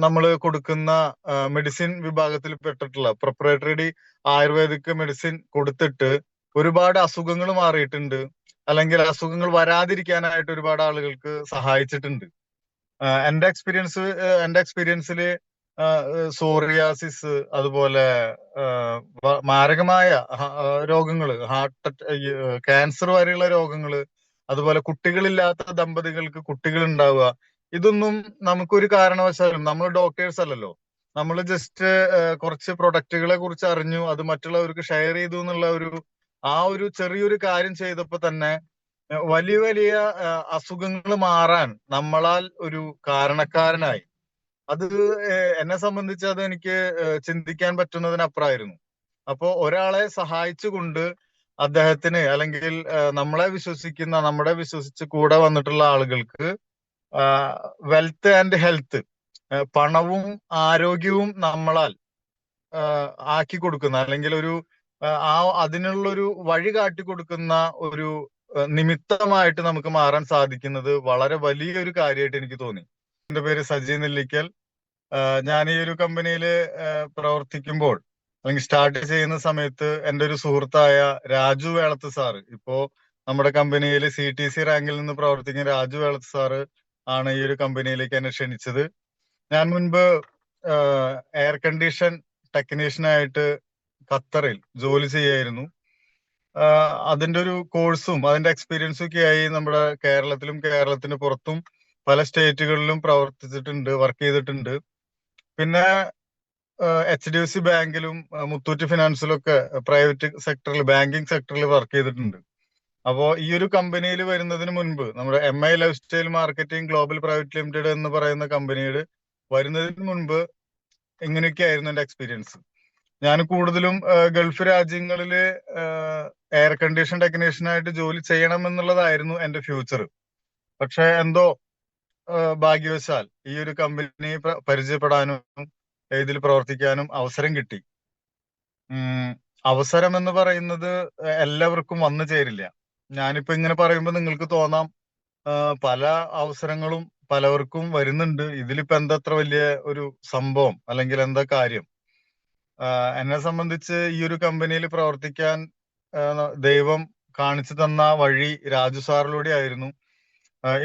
നമ്മൾ കൊടുക്കുന്ന മെഡിസിൻ വിഭാഗത്തിൽ പെട്ടിട്ടുള്ള പ്രൊപ്രൈറ്ററി ആയുർവേദിക് മെഡിസിൻ കൊടുത്തിട്ട് ഒരുപാട് അസുഖങ്ങൾ മാറിയിട്ടുണ്ട്, അല്ലെങ്കിൽ അസുഖങ്ങൾ വരാതിരിക്കാനായിട്ട് ഒരുപാട് ആളുകൾക്ക് സഹായിച്ചിട്ടുണ്ട്. എന്റെ എക്സ്പീരിയൻസിൽ സോറിയാസിസ്, അതുപോലെ മാരകമായ രോഗങ്ങള്, ക്യാൻസർ വരെയുള്ള രോഗങ്ങള്, അതുപോലെ കുട്ടികളില്ലാത്ത ദമ്പതികൾക്ക് കുട്ടികൾ ഉണ്ടാവുക, ഇതൊന്നും നമുക്കൊരു കാരണവശാലും, നമ്മൾ ഡോക്ടേഴ്സ് അല്ലല്ലോ, നമ്മൾ ജസ്റ്റ് കുറച്ച് പ്രൊഡക്റ്റുകളെ കുറിച്ച് അറിഞ്ഞു, അത് മറ്റുള്ളവർക്ക് ഷെയർ ചെയ്തു എന്നുള്ള ആ ഒരു ചെറിയൊരു കാര്യം ചെയ്തപ്പോ തന്നെ വലിയ വലിയ അസുഖങ്ങൾ മാറാൻ നമ്മളാൽ ഒരു കാരണക്കാരനായി. അത് എന്നെ സംബന്ധിച്ച് അത് എനിക്ക് ചിന്തിക്കാൻ പറ്റുന്നതിനപ്പുറമായിരുന്നു. അപ്പോ ഒരാളെ സഹായിച്ചുകൊണ്ട് അദ്ദേഹത്തിന്, അല്ലെങ്കിൽ നമ്മളെ വിശ്വസിച്ച് കൂടെ വന്നിട്ടുള്ള ആളുകൾക്ക് വെൽത്ത് ആൻഡ് ഹെൽത്ത്, പണവും ആരോഗ്യവും നമ്മളാൽ ആക്കി കൊടുക്കുന്ന, അല്ലെങ്കിൽ അതിനുള്ളൊരു വഴി കാട്ടി കൊടുക്കുന്ന ഒരു നിമിത്തമായിട്ട് നമുക്ക് മാറാൻ സാധിക്കുന്നത് വളരെ വലിയൊരു കാര്യമായിട്ട് എനിക്ക് തോന്നി. എന്റെ പേര് സജി നെല്ലിക്കൽ. ഞാൻ ഈ ഒരു കമ്പനിയിൽ പ്രവർത്തിക്കുമ്പോൾ, അല്ലെങ്കിൽ സ്റ്റാർട്ട് ചെയ്യുന്ന സമയത്ത് എൻ്റെ ഒരു സുഹൃത്തായ രാജു വേളത്ത് സാറ്, ഇപ്പോ നമ്മുടെ കമ്പനിയിൽ CTC റാങ്കിൽ നിന്ന് പ്രവർത്തിക്കുന്ന രാജു വേളത്ത് സാറ് ആണ് ഈ ഒരു കമ്പനിയിലേക്ക് എന്നെ ക്ഷണിച്ചത്. ഞാൻ മുൻപ് എയർ കണ്ടീഷൻ ടെക്നീഷ്യനായിട്ട് ഖത്തറിൽ ജോലി ചെയ്യായിരുന്നു. അതിന്റെ ഒരു കോഴ്സും അതിന്റെ എക്സ്പീരിയൻസും ഒക്കെ ആയി നമ്മുടെ കേരളത്തിന് പുറത്തും പല സ്റ്റേറ്റുകളിലും പ്രവർത്തിച്ചിട്ടുണ്ട്, വർക്ക് ചെയ്തിട്ടുണ്ട്. പിന്നെ HDFC ബാങ്കിലും മുത്തൂറ്റ് ഫിനാൻസിലും ഒക്കെ പ്രൈവറ്റ് സെക്ടറിൽ, ബാങ്കിങ് സെക്ടറിൽ വർക്ക് ചെയ്തിട്ടുണ്ട്. അപ്പോ ഈ ഒരു കമ്പനിയിൽ വരുന്നതിന് മുൻപ്, നമ്മുടെ MI life style marketing global private limited എന്ന് പറയുന്ന കമ്പനിയിൽ വരുന്നതിന് മുൻപ് ഇങ്ങനെയൊക്കെ ആയിരുന്നു എന്റെ എക്സ്പീരിയൻസ്. ഞാൻ കൂടുതലും ഗൾഫ് രാജ്യങ്ങളിൽ എയർ കണ്ടീഷൻ ടെക്നീഷ്യനായിട്ട് ജോലി ചെയ്യണം എന്നുള്ളതായിരുന്നു എന്റെ ഫ്യൂച്ചർ. പക്ഷെ എന്തോ ഭാഗ്യവശാൽ ഈ ഒരു കമ്പനിയെ പരിചയപ്പെടാനും ഇതിൽ പ്രവർത്തിക്കാനും അവസരം കിട്ടി. അവസരം എന്ന് പറയുന്നത് എല്ലാവർക്കും വന്നു ചേരില്ല. ഞാനിപ്പോ ഇങ്ങനെ പറയുമ്പോൾ നിങ്ങൾക്ക് തോന്നാം പല അവസരങ്ങളും പലവർക്കും വരുന്നുണ്ട്, ഇതിലിപ്പോ എന്താ അത്ര വലിയ ഒരു സംഭവം, അല്ലെങ്കിൽ എന്താ കാര്യം. എന്നെ സംബന്ധിച്ച് ഈ ഒരു കമ്പനിയിൽ പ്രവർത്തിക്കാൻ ദൈവം കാണിച്ചു തന്ന വഴി രാജു സാറിലൂടെ ആയിരുന്നു.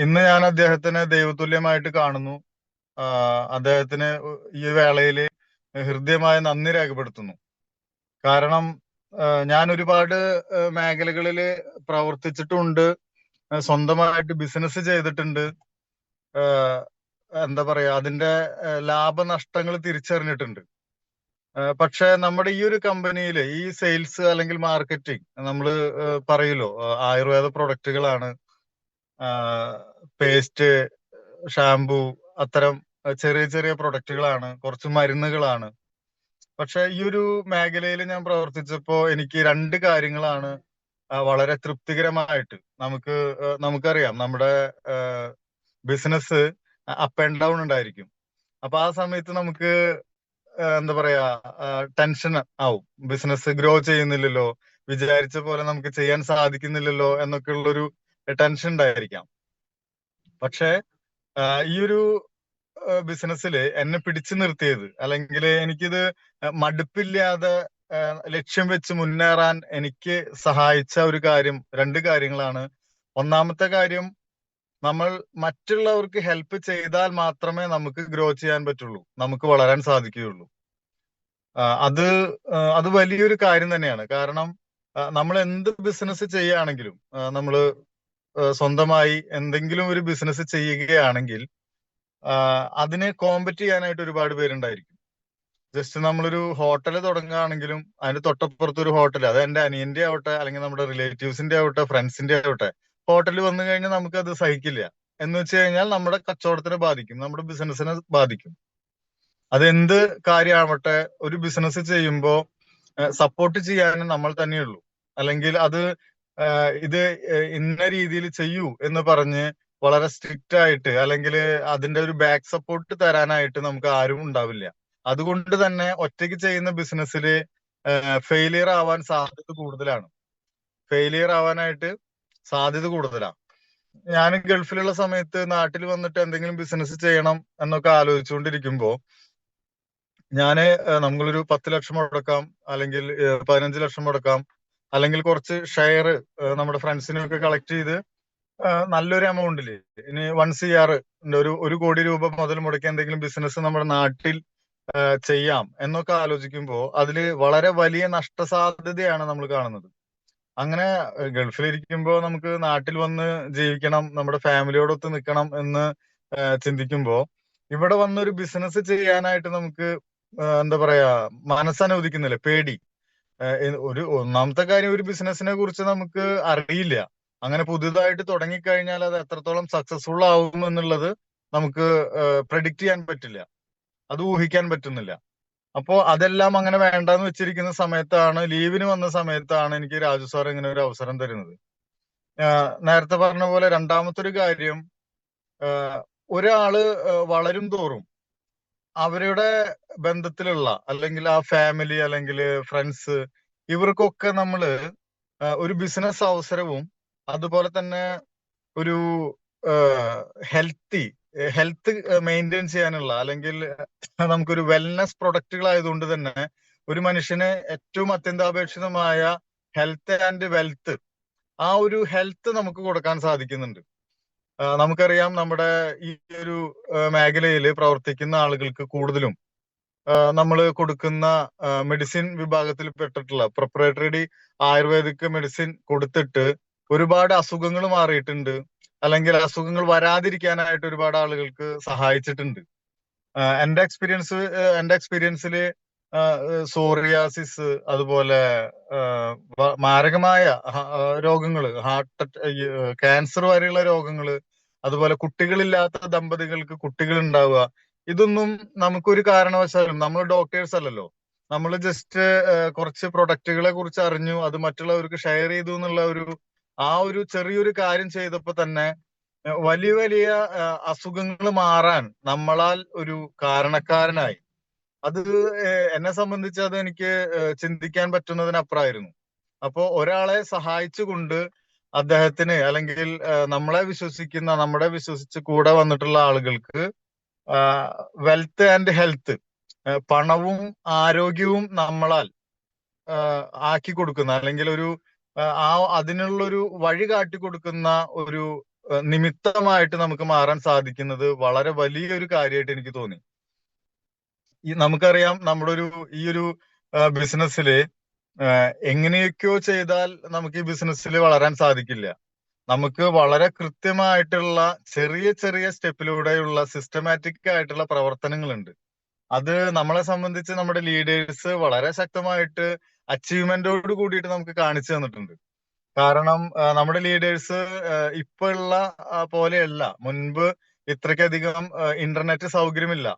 ഇന്ന് ഞാൻ അദ്ദേഹത്തിനെ ദൈവതുല്യമായിട്ട് കാണുന്നു. അദ്ദേഹത്തിന് ഈ വേളയിൽ ഹൃദ്യമായ നന്ദി രേഖപ്പെടുത്തുന്നു. കാരണം ഞാൻ ഒരുപാട് മേഖലകളിൽ പ്രവർത്തിച്ചിട്ടുണ്ട്, സ്വന്തമായിട്ട് ബിസിനസ് ചെയ്തിട്ടുണ്ട്. എന്താ പറയാ, അതിന്റെ ലാഭനഷ്ടങ്ങൾ തിരിച്ചറിഞ്ഞിട്ടുണ്ട്. പക്ഷെ നമ്മുടെ ഈ ഒരു കമ്പനിയിൽ ഈ സെയിൽസ് അല്ലെങ്കിൽ മാർക്കറ്റിംഗ്, നമ്മൾ പറയൂലോ ആയുർവേദ പ്രൊഡക്റ്റുകളാണ്, പേസ്റ്റ്, ഷാംപൂ, അത്തരം ചെറിയ ചെറിയ പ്രൊഡക്റ്റുകളാണ്, കുറച്ച് മരുന്നുകളാണ്. പക്ഷെ ഈ ഒരു മേഖലയിൽ ഞാൻ പ്രവർത്തിച്ചപ്പോ എനിക്ക് രണ്ട് കാര്യങ്ങളാണ് വളരെ തൃപ്തികരമായിട്ട്. നമുക്കറിയാം നമ്മുടെ ബിസിനസ് അപ്പ് ആൻഡ് ഡൗൺ ഉണ്ടായിരിക്കും. അപ്പൊ ആ സമയത്ത് നമുക്ക് എന്താ പറയാ, ടെൻഷൻ ആവും. ബിസിനസ് ഗ്രോ ചെയ്യുന്നില്ലല്ലോ, വിചാരിച്ച പോലെ നമുക്ക് ചെയ്യാൻ സാധിക്കുന്നില്ലല്ലോ എന്നൊക്കെ ഉള്ളൊരു ടെൻഷൻ ഉണ്ടായിരിക്കാം. പക്ഷെ ഈ ഒരു ബിസിനസ്സിൽ എന്നെ പിടിച്ചു നിർത്തിയത്, അല്ലെങ്കിൽ എനിക്കിത് മടുപ്പില്ലാതെ ലക്ഷ്യം വെച്ച് മുന്നേറാൻ എനിക്ക് സഹായിച്ച രണ്ട് കാര്യങ്ങളാണ്. ഒന്നാമത്തെ കാര്യം, നമ്മൾ മറ്റുള്ളവർക്ക് ഹെൽപ്പ് ചെയ്താൽ മാത്രമേ നമുക്ക് ഗ്രോ ചെയ്യാൻ പറ്റുള്ളൂ, നമുക്ക് വളരാൻ സാധിക്കുകയുള്ളൂ. അത് വലിയൊരു കാര്യം തന്നെയാണ്. കാരണം നമ്മൾ എന്ത് ബിസിനസ് ചെയ്യുകയാണെങ്കിലും, നമ്മൾ സ്വന്തമായി എന്തെങ്കിലും ഒരു ബിസിനസ് ചെയ്യുകയാണെങ്കിൽ അതിനെ കോമ്പറ്റ് ചെയ്യാനായിട്ട് ഒരുപാട് പേരുണ്ടായിരിക്കും. ജസ്റ്റ് നമ്മളൊരു ഹോട്ടൽ തുടങ്ങുകയാണെങ്കിലും അതിന്റെ തൊട്ടപ്പുറത്ത് ഒരു ഹോട്ടൽ, അത് എന്റെ അനിയന്റെ ആവട്ടെ, അല്ലെങ്കിൽ നമ്മുടെ റിലേറ്റീവ്സിന്റെ ആവട്ടെ, ഫ്രണ്ട്സിന്റെ ആവട്ടെ, ഹോട്ടലിൽ വന്നു കഴിഞ്ഞാൽ നമുക്ക് അത് സഹിക്കില്ല. എന്ന് വെച്ച് കഴിഞ്ഞാൽ നമ്മുടെ കച്ചവടത്തിനെ ബാധിക്കും, നമ്മുടെ ബിസിനസിനെ ബാധിക്കും. അതെന്ത് കാര്യമാവട്ടെ, ഒരു ബിസിനസ് ചെയ്യുമ്പോൾ സപ്പോർട്ട് ചെയ്യാനും നമ്മൾ തന്നെയുള്ളൂ. അല്ലെങ്കിൽ ഇത് ഇന്ന രീതിയിൽ ചെയ്യൂ എന്ന് പറഞ്ഞ് വളരെ സ്ട്രിക്റ്റ് ആയിട്ട്, അല്ലെങ്കിൽ അതിന്റെ ഒരു ബാക്ക് സപ്പോർട്ട് തരാനായിട്ട് നമുക്ക് ആരും ഉണ്ടാവില്ല. അതുകൊണ്ട് തന്നെ ഒറ്റയ്ക്ക് ചെയ്യുന്ന ബിസിനസ്സിൽ ഫെയിലിയർ ആവാൻ സാധ്യത കൂടുതലാണ്. ഞാൻ ഗൾഫിലുള്ള സമയത്ത് നാട്ടിൽ വന്നിട്ട് എന്തെങ്കിലും ബിസിനസ് ചെയ്യണം എന്നൊക്കെ ആലോചിച്ചുകൊണ്ടിരിക്കുമ്പോ നമ്മളൊരു 10 ലക്ഷം മുടക്കാം, അല്ലെങ്കിൽ 15 ലക്ഷം മുടക്കാം, അല്ലെങ്കിൽ കുറച്ച് ഷെയർ നമ്മുടെ ഫ്രണ്ട്സിനൊക്കെ കളക്ട് ചെയ്ത് നല്ലൊരു എമൗണ്ടില്, ഇനി 1 CR, ഒരു കോടി രൂപ മുതൽ മുടക്കി എന്തെങ്കിലും ബിസിനസ് നമ്മുടെ നാട്ടിൽ ചെയ്യാം എന്നൊക്കെ ആലോചിക്കുമ്പോൾ അതില് വളരെ വലിയ നഷ്ടസാധ്യതയാണ് നമ്മൾ കാണുന്നത്. അങ്ങനെ ഗൾഫിലിരിക്കുമ്പോ നമുക്ക് നാട്ടിൽ വന്ന് ജീവിക്കണം, നമ്മുടെ ഫാമിലിയോടൊത്ത് നിൽക്കണം എന്ന് ചിന്തിക്കുമ്പോ ഇവിടെ വന്നൊരു ബിസിനസ് ചെയ്യാനായിട്ട് നമുക്ക് എന്താ പറയാ, മനസ്സനുവദിക്കുന്നില്ല, പേടി. ഒന്നാമത്തെ കാര്യം, ഒരു ബിസിനസിനെ കുറിച്ച് നമുക്ക് അറിയില്ല. അങ്ങനെ പുതുതായിട്ട് തുടങ്ങിക്കഴിഞ്ഞാൽ അത് എത്രത്തോളം സക്സസ്ഫുൾ ആവും എന്നുള്ളത് നമുക്ക് പ്രെഡിക്റ്റ് ചെയ്യാൻ പറ്റില്ല, അത് ഊഹിക്കാൻ പറ്റുന്നില്ല. അപ്പോ അതെല്ലാം അങ്ങനെ വേണ്ടാന്ന് വെച്ചിരിക്കുന്ന സമയത്താണ്, ലീവിന് വന്ന സമയത്താണ് എനിക്ക് രാജു സാർ ഇങ്ങനെ ഒരു അവസരം തരുന്നത്. നേരത്തെ പറഞ്ഞ പോലെ രണ്ടാമത്തെ ഒരു കാര്യം, ഒരാള് വളരും തോറും അവരുടെ ബന്ധത്തിലുള്ള, അല്ലെങ്കിൽ ആ ഫാമിലി, അല്ലെങ്കിൽ ഫ്രണ്ട്സ്, ഇവർക്കൊക്കെ നമ്മള് ഒരു ബിസിനസ് അവസരവും അതുപോലെ തന്നെ ഒരു ഹെൽത്തി ഹെൽത്ത് മെയിൻറ്റെയിൻ ചെയ്യാനുള്ള, അല്ലെങ്കിൽ നമുക്കൊരു വെൽനസ് പ്രൊഡക്റ്റുകൾ ആയതുകൊണ്ട് തന്നെ ഒരു മനുഷ്യന് ഏറ്റവും അത്യന്താപേക്ഷിതമായ ഹെൽത്ത് ആൻഡ് വെൽത്ത്, ആ ഒരു ഹെൽത്ത് നമുക്ക് കൊടുക്കാൻ സാധിക്കുന്നുണ്ട്. നമുക്കറിയാം, നമ്മുടെ ഈ ഒരു മേഖലയിൽ പ്രവർത്തിക്കുന്ന ആളുകൾക്ക് കൂടുതലും നമ്മൾ കൊടുക്കുന്ന മെഡിസിൻ വിഭാഗത്തിൽ പെട്ടിട്ടുള്ള പ്രൊപ്രൈറ്ററി ആയുർവേദിക് മെഡിസിൻ കൊടുത്തിട്ട് ഒരുപാട് അസുഖങ്ങൾ മാറിയിട്ടുണ്ട്, അല്ലെങ്കിൽ അസുഖങ്ങൾ വരാതിരിക്കാനായിട്ട് ഒരുപാട് ആളുകൾക്ക് സഹായിച്ചിട്ടുണ്ട്. എന്റെ എക്സ്പീരിയൻസിൽ സോറിയാസിസ്, അതുപോലെ മാരകമായ രോഗങ്ങള്, ക്യാൻസർ വരെയുള്ള രോഗങ്ങള്, അതുപോലെ കുട്ടികളില്ലാത്ത ദമ്പതികൾക്ക് കുട്ടികൾ ഉണ്ടാവുക, ഇതൊന്നും നമുക്കൊരു കാരണവശാലും, നമ്മൾ ഡോക്ടേഴ്സ് അല്ലല്ലോ, നമ്മൾ ജസ്റ്റ് കുറച്ച് പ്രൊഡക്റ്റുകളെ കുറിച്ച് അറിഞ്ഞു, അത് മറ്റുള്ളവർക്ക് ഷെയർ ചെയ്തു എന്നുള്ള ആ ഒരു ചെറിയൊരു കാര്യം ചെയ്തപ്പോ തന്നെ വലിയ വലിയ അസുഖങ്ങൾ മാറാൻ നമ്മളാൽ ഒരു കാരണക്കാരനായി. അത് എന്നെ സംബന്ധിച്ച് അത് എനിക്ക് ചിന്തിക്കാൻ പറ്റുന്നതിനപ്പുറമായിരുന്നു. അപ്പോ ഒരാളെ സഹായിച്ചുകൊണ്ട് അദ്ദേഹത്തിന്, അല്ലെങ്കിൽ നമ്മളെ വിശ്വസിച്ച് കൂടെ വന്നിട്ടുള്ള ആളുകൾക്ക് വെൽത്ത് ആൻഡ് ഹെൽത്ത്, പണവും ആരോഗ്യവും നമ്മളാൽ ആക്കി കൊടുക്കുന്ന, അല്ലെങ്കിൽ അതിനുള്ളൊരു വഴി കാട്ടി കൊടുക്കുന്ന ഒരു നിമിത്തമായിട്ട് നമുക്ക് മാറാൻ സാധിക്കുന്നത് വളരെ വലിയൊരു കാര്യമായിട്ട് എനിക്ക് തോന്നി. നമുക്കറിയാം, ഈ ഒരു ബിസിനസ്സില് എങ്ങനെയൊക്കെയോ ചെയ്താൽ നമുക്ക് ഈ ബിസിനസ്സിൽ വളരാൻ സാധിക്കില്ല. നമുക്ക് വളരെ കൃത്യമായിട്ടുള്ള ചെറിയ ചെറിയ സ്റ്റെപ്പിലൂടെയുള്ള സിസ്റ്റമാറ്റിക് ആയിട്ടുള്ള പ്രവർത്തനങ്ങളുണ്ട്. അത് നമ്മളെ സംബന്ധിച്ച് നമ്മുടെ ലീഡേഴ്സ് വളരെ ശക്തമായിട്ട് അച്ചീവ്മെന്റോട് കൂടിയിട്ട് നമുക്ക് കാണിച്ചു തന്നിട്ടുണ്ട്. കാരണം നമ്മുടെ ലീഡേഴ്സ് ഇപ്പൊ ഉള്ള പോലെയല്ല. മുൻപ് ഇത്രയ്ക്കധികം ഇന്റർനെറ്റ് സൗകര്യമില്ല,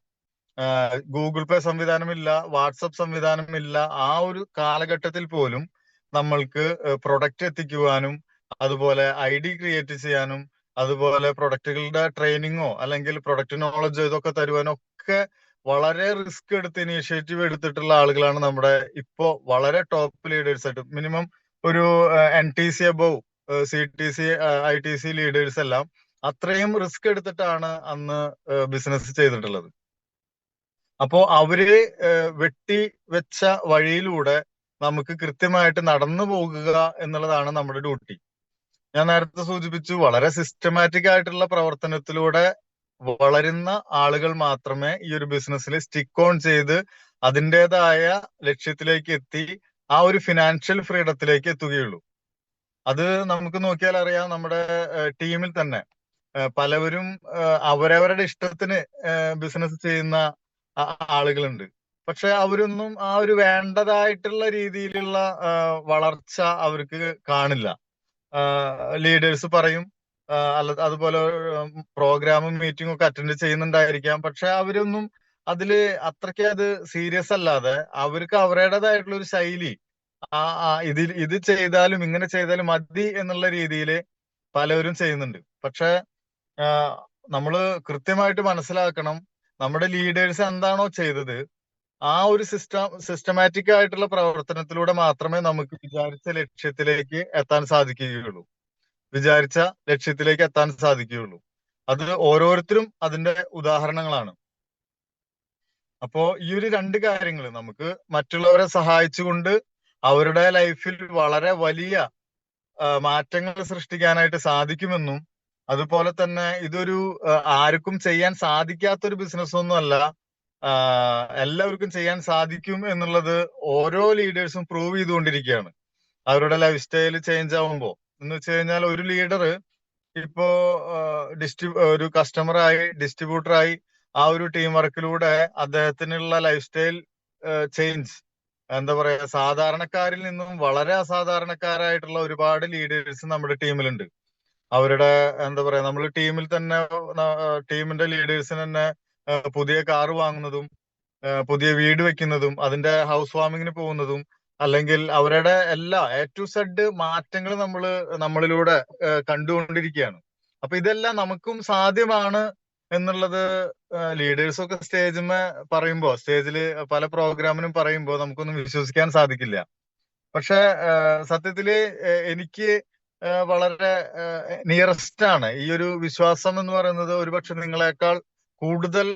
ഗൂഗിൾ പേ സംവിധാനമില്ല, വാട്സപ്പ് സംവിധാനമില്ല. ആ ഒരു കാലഘട്ടത്തിൽ പോലും നമ്മൾക്ക് പ്രൊഡക്റ്റ് എത്തിക്കുവാനും, അതുപോലെ ID ക്രിയേറ്റ് ചെയ്യാനും, അതുപോലെ പ്രൊഡക്റ്റുകളുടെ ട്രെയിനിങ്ങോ അല്ലെങ്കിൽ പ്രൊഡക്റ്റ് നോളജോ ഇതൊക്കെ തരുവാനോ ഒക്കെ വളരെ റിസ്ക് എടുത്ത് ഇനീഷ്യേറ്റീവ് എടുത്തിട്ടുള്ള ആളുകളാണ് നമ്മുടെ ഇപ്പോ വളരെ ടോപ്പ് ലീഡേഴ്സ് ആയിട്ട്. മിനിമം ഒരു NTC above, CTC ITC leaders എല്ലാം അത്രയും റിസ്ക് എടുത്തിട്ടാണ് അന്ന് ബിസിനസ് ചെയ്തിട്ടുള്ളത്. അപ്പോ അവര് വെട്ടി വെച്ച വഴിയിലൂടെ നമുക്ക് കൃത്യമായിട്ട് നടന്നു പോകുക എന്നുള്ളതാണ് നമ്മുടെ ഡ്യൂട്ടി. ഞാൻ നേരത്തെ സൂചിപ്പിച്ചു, വളരെ സിസ്റ്റമാറ്റിക് ആയിട്ടുള്ള പ്രവർത്തനത്തിലൂടെ വളരുന്ന ആളുകൾ മാത്രമേ ഈ ഒരു ബിസിനസ്സിൽ സ്റ്റിക്ക് ഓൺ ചെയ്ത് അതിൻ്റെതായ ലക്ഷ്യത്തിലേക്ക് എത്തി ആ ഒരു ഫിനാൻഷ്യൽ ഫ്രീഡത്തിലേക്ക് എത്തുകയുള്ളൂ. അത് നമുക്ക് നോക്കിയാൽ അറിയാം, നമ്മുടെ ടീമിൽ തന്നെ പലവരും അവരവരുടെ ഇഷ്ടത്തിന് ബിസിനസ് ചെയ്യുന്ന ആളുകളുണ്ട്. പക്ഷെ അവരൊന്നും ആ ഒരു വേണ്ടതായിട്ടുള്ള രീതിയിലുള്ള വളർച്ച അവർക്ക് കാണില്ല. ലീഡേഴ്സ് പറയും, അതുപോലെ പ്രോഗ്രാമും മീറ്റിംഗും ഒക്കെ അറ്റൻഡ് ചെയ്യുന്നുണ്ടായിരിക്കാം, പക്ഷെ അവരൊന്നും അതില് അത്രയ്ക്ക് അത് സീരിയസ് അല്ലാതെ അവർക്ക് അവരുടേതായിട്ടുള്ള ഒരു ശൈലി, ഇത് ചെയ്താലും ഇങ്ങനെ ചെയ്താലും മതി എന്നുള്ള രീതിയിൽ പലവരും ചെയ്യുന്നുണ്ട്. പക്ഷെ നമ്മള് കൃത്യമായിട്ട് മനസ്സിലാക്കണം, നമ്മുടെ ലീഡേഴ്സ് എന്താണോ ചെയ്തത് ആ ഒരു സിസ്റ്റമാറ്റിക് ആയിട്ടുള്ള പ്രവർത്തനത്തിലൂടെ മാത്രമേ നമുക്ക് വിചാരിച്ച ലക്ഷ്യത്തിലേക്ക് എത്താൻ സാധിക്കുകയുള്ളൂ. വിചാരിച്ച ലക്ഷ്യത്തിലേക്ക് എത്താൻ സാധിക്കുകയുള്ളൂ. അത് ഓരോരുത്തരും അതിന്റെ ഉദാഹരണങ്ങളാണ്. അപ്പോ ഈ ഒരു രണ്ട് കാര്യങ്ങൾ നമുക്ക് മറ്റുള്ളവരെ സഹായിച്ചുകൊണ്ട് അവരുടെ ലൈഫിൽ വളരെ വലിയ മാറ്റങ്ങൾ സൃഷ്ടിക്കാനായിട്ട് സാധിക്കുമെന്നും, അതുപോലെ തന്നെ ഇതൊരു ആർക്കും ചെയ്യാൻ സാധിക്കാത്തൊരു ബിസിനസ് ഒന്നുമല്ല, എല്ലാവർക്കും ചെയ്യാൻ സാധിക്കും എന്നുള്ളത് ഓരോ ലീഡേഴ്സും പ്രൂവ് ചെയ്തുകൊണ്ടിരിക്കുകയാണ് അവരുടെ ലൈഫ് സ്റ്റൈൽ ചേഞ്ച് ആവുമ്പോൾ. എന്ന് വെച്ച് കഴിഞ്ഞാൽ ഒരു ലീഡർ ഇപ്പോ ഒരു കസ്റ്റമറായി, ഡിസ്ട്രിബ്യൂട്ടറായി, ആ ഒരു ടീം വർക്കിലൂടെ അദ്ദേഹത്തിനുള്ള ലൈഫ് സ്റ്റൈൽ ചേഞ്ച്, എന്താ പറയാ, സാധാരണക്കാരിൽ നിന്നും വളരെ അസാധാരണക്കാരായിട്ടുള്ള ഒരുപാട് ലീഡേഴ്സ് നമ്മുടെ ടീമിലുണ്ട്. അവരുടെ എന്താ പറയാ, നമ്മൾ ടീമിൽ തന്നെ ടീമിന്റെ ലീഡേഴ്സിന് തന്നെ പുതിയ കാറ് വാങ്ങുന്നതും പുതിയ വീട് വെക്കുന്നതും അതിന്റെ ഹൗസ് വാമിങ്ങിന് പോകുന്നതും, അല്ലെങ്കിൽ അവരുടെ എല്ലാ A to Z മാറ്റങ്ങൾ നമ്മളിലൂടെ കണ്ടുകൊണ്ടിരിക്കുകയാണ്. അപ്പൊ ഇതെല്ലാം നമുക്കും സാധ്യമാണ് എന്നുള്ളത് ലീഡേഴ്സൊക്കെ സ്റ്റേജിൽ പല പ്രോഗ്രാമിനും പറയുമ്പോൾ നമുക്കൊന്നും വിശ്വസിക്കാൻ സാധിക്കില്ല. പക്ഷെ സത്യത്തില് എനിക്ക് വളരെ നിയറസ്റ്റ് ആണ് ഈ ഒരു വിശ്വാസം എന്ന് പറയുന്നത്. ഒരുപക്ഷെ നിങ്ങളെക്കാൾ കൂടുതൽ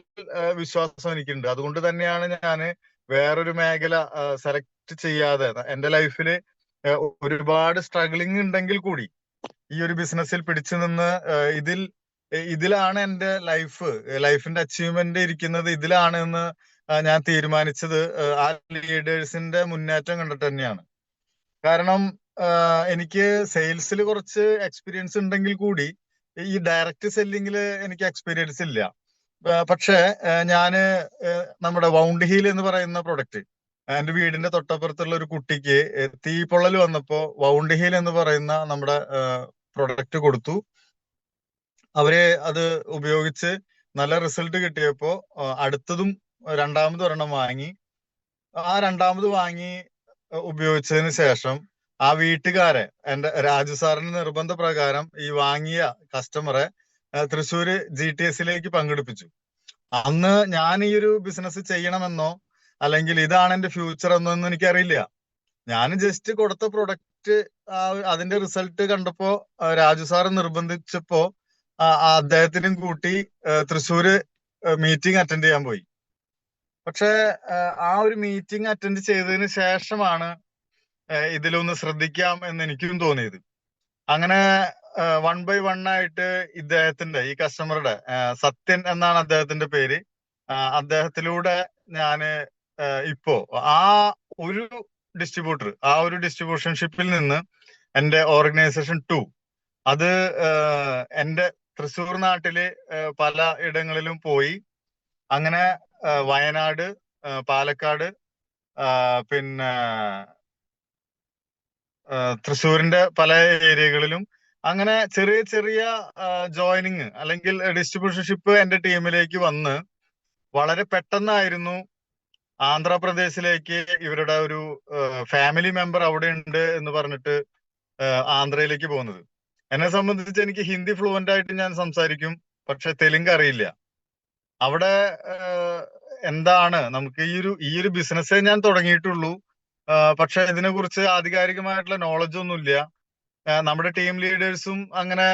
വിശ്വാസം എനിക്കുണ്ട്. അതുകൊണ്ട് തന്നെയാണ് ഞാൻ വേറൊരു മേഖല സെലക്ട് ചെയ്യാതെ, എന്റെ ലൈഫില് ഒരുപാട് സ്ട്രഗിളിങ് ഉണ്ടെങ്കിൽ കൂടി ഈ ഒരു ബിസിനസ്സിൽ പിടിച്ചു നിന്ന് ഇതിലാണ് എന്റെ ലൈഫിന്റെ അച്ചീവ്മെന്റ് ഇരിക്കുന്നത്, ഇതിലാണ് എന്ന് ഞാൻ തീരുമാനിച്ചത് ആ ലീഡേഴ്സിന്റെ മുന്നേറ്റം കണ്ടിട്ട് തന്നെയാണ്. കാരണം എനിക്ക് സെയിൽസിൽ കുറച്ച് എക്സ്പീരിയൻസ് ഉണ്ടെങ്കിൽ കൂടി ഈ ഡയറക്റ്റ് സെല്ലിങ്ങിൽ എനിക്ക് എക്സ്പീരിയൻസ് ഇല്ല. പക്ഷേ ഞാന് നമ്മുടെ വൗണ്ട് ഹീൽ എന്ന് പറയുന്ന പ്രൊഡക്റ്റ്, എന്റെ വീടിന്റെ തൊട്ടപ്പുറത്തുള്ള ഒരു കുട്ടിക്ക് തീപ്പൊള്ളൽ വന്നപ്പോ വൗണ്ട് ഹീൽ എന്ന് പറയുന്ന നമ്മുടെ പ്രൊഡക്റ്റ് കൊടുത്തു. അവര് അത് ഉപയോഗിച്ച് നല്ല റിസൾട്ട് കിട്ടിയപ്പോ അടുത്തതും രണ്ടാമത് ഒരെണ്ണം വാങ്ങി. ആ രണ്ടാമത് വാങ്ങി ഉപയോഗിച്ചതിന് ശേഷം ആ വീട്ടുകാരെ, എന്റെ രാജു സാറിന്റെ നിർബന്ധപ്രകാരം ഈ വാങ്ങിയ കസ്റ്റമറെ തൃശ്ശൂര് GTSലേക്ക് പങ്കെടുപ്പിച്ചു. അന്ന് ഞാൻ ഈ ഒരു ബിസിനസ് ചെയ്യണമെന്നോ അല്ലെങ്കിൽ ഇതാണ് എന്റെ ഫ്യൂച്ചർ എന്നൊന്നും എനിക്കറിയില്ല. ഞാൻ ജസ്റ്റ് കൊടുത്ത പ്രൊഡക്റ്റ് അതിന്റെ റിസൾട്ട് കണ്ടപ്പോ രാജു സാറ് നിർബന്ധിച്ചപ്പോ അദ്ദേഹത്തിനും കൂട്ടി തൃശ്ശൂര് മീറ്റിംഗ് അറ്റൻഡ് ചെയ്യാൻ പോയി. പക്ഷെ ആ ഒരു മീറ്റിംഗ് അറ്റൻഡ് ചെയ്തതിന് ശേഷമാണ് ഇതിലൊന്ന് ശ്രദ്ധിക്കാം എന്ന് എനിക്കും തോന്നിയത്. അങ്ങനെ 1 by 1 ആയിട്ട് ഇദ്ദേഹത്തിന്റെ, ഈ കസ്റ്റമറുടെ, സത്യൻ എന്നാണ് അദ്ദേഹത്തിന്റെ പേര്, അദ്ദേഹത്തിലൂടെ ഞാന് ഇപ്പോ ആ ഒരു ഡിസ്ട്രിബ്യൂഷൻഷിപ്പിൽ നിന്ന് എന്റെ ഓർഗനൈസേഷൻ 2 അത് എന്റെ തൃശ്ശൂർ നാട്ടില് പല ഇടങ്ങളിലും പോയി. അങ്ങനെ വയനാട്, പാലക്കാട്, പിന്നെ തൃശ്ശൂരിന്റെ പല ഏരിയകളിലും അങ്ങനെ ചെറിയ ചെറിയ ജോയിനിങ് അല്ലെങ്കിൽ ഡിസ്ട്രിബ്യൂഷൻഷിപ്പ് എന്റെ ടീമിലേക്ക് വന്ന് വളരെ പെട്ടെന്നായിരുന്നു ആന്ധ്രാപ്രദേശിലേക്ക് ഇവരുടെ ഒരു ഫാമിലി മെമ്പർ അവിടെ ഉണ്ട് എന്ന് പറഞ്ഞിട്ട് ആന്ധ്രയിലേക്ക് പോകുന്നത്. എന്നെ സംബന്ധിച്ച് എനിക്ക് ഹിന്ദി ഫ്ലുവന്റ് ആയിട്ട് ഞാൻ സംസാരിക്കും, പക്ഷെ തെലുങ്ക് അറിയില്ല. അവിടെ എന്താണ് നമുക്ക് ഈ ഒരു ബിസിനസ്സേ ഞാൻ തുടങ്ങിയിട്ടുള്ളൂ, പക്ഷെ ഇതിനെ കുറിച്ച് ആധികാരികമായിട്ടുള്ള നോളജ് ഒന്നുമില്ല. നമ്മുടെ ടീം ലീഡേഴ്സും അങ്ങനെ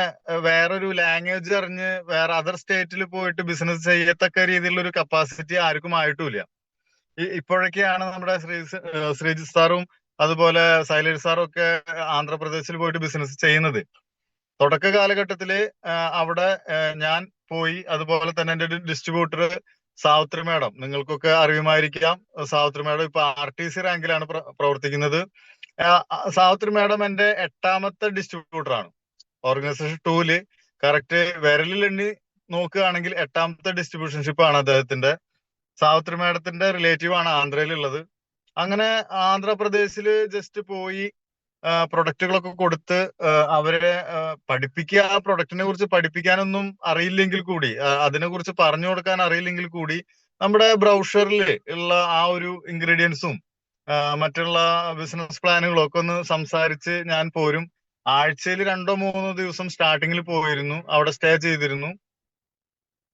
വേറൊരു ലാംഗ്വേജ് അറിഞ്ഞ് വേറെ അതർ സ്റ്റേറ്റിൽ പോയിട്ട് ബിസിനസ് ചെയ്യത്തക്ക രീതിയിലുള്ള ഒരു കപ്പാസിറ്റി ആർക്കും ആയിട്ടുമില്ല. ഇപ്പോഴൊക്കെയാണ് നമ്മുടെ ശ്രീജിത്ത് സാറും അതുപോലെ സൈലേഷ് സാറും ഒക്കെ ആന്ധ്രാപ്രദേശിൽ പോയിട്ട് ബിസിനസ് ചെയ്യുന്നത്. തുടക്ക കാലഘട്ടത്തില് അവിടെ ഞാൻ പോയി. അതുപോലെ തന്നെ എന്റെ ഡിസ്ട്രിബ്യൂട്ടർ സാവിത്രി മാഡം, നിങ്ങൾക്കൊക്കെ അറിയുമായിരിക്കാം. സാവിത്രി മാഡം ഇപ്പൊ RTC റാങ്കിലാണ് പ്രവർത്തിക്കുന്നത്. സാവിത്രി മാഡം എന്റെ 8ാമത്തെ ഡിസ്ട്രിബ്യൂട്ടറാണ്. ഓർഗനൈസേഷൻ 2 കറക്റ്റ് വിരലിലെണ്ണി നോക്കുകയാണെങ്കിൽ 8ാമത്തെ ഡിസ്ട്രിബ്യൂഷൻഷിപ്പ് ആണ് അദ്ദേഹത്തിന്റെ. സാവിത്രി മാഡത്തിന്റെ റിലേറ്റീവ് ആണ് ആന്ധ്രയിലുള്ളത്. അങ്ങനെ ആന്ധ്രാപ്രദേശില് ജസ്റ്റ് പോയി പ്രൊഡക്റ്റുകളൊക്കെ കൊടുത്ത് അവരെ പഠിപ്പിക്കുക. ആ പ്രൊഡക്റ്റിനെ കുറിച്ച് പഠിപ്പിക്കാനൊന്നും അറിയില്ലെങ്കിൽ കൂടി, അതിനെ കുറിച്ച് പറഞ്ഞു കൊടുക്കാൻ അറിയില്ലെങ്കിൽ കൂടി, നമ്മുടെ ബ്രൗഷറിൽ ഉള്ള ആ ഒരു ഇൻഗ്രീഡിയൻസും മറ്റുള്ള ബിസിനസ് പ്ലാനുകളും ഒക്കെ ഒന്ന് സംസാരിച്ച് ഞാൻ പോരും. ആഴ്ചയിൽ 2-3 ദിവസം സ്റ്റാർട്ടിങ്ങിൽ പോയിരുന്നു, അവിടെ സ്റ്റേ ചെയ്തിരുന്നു.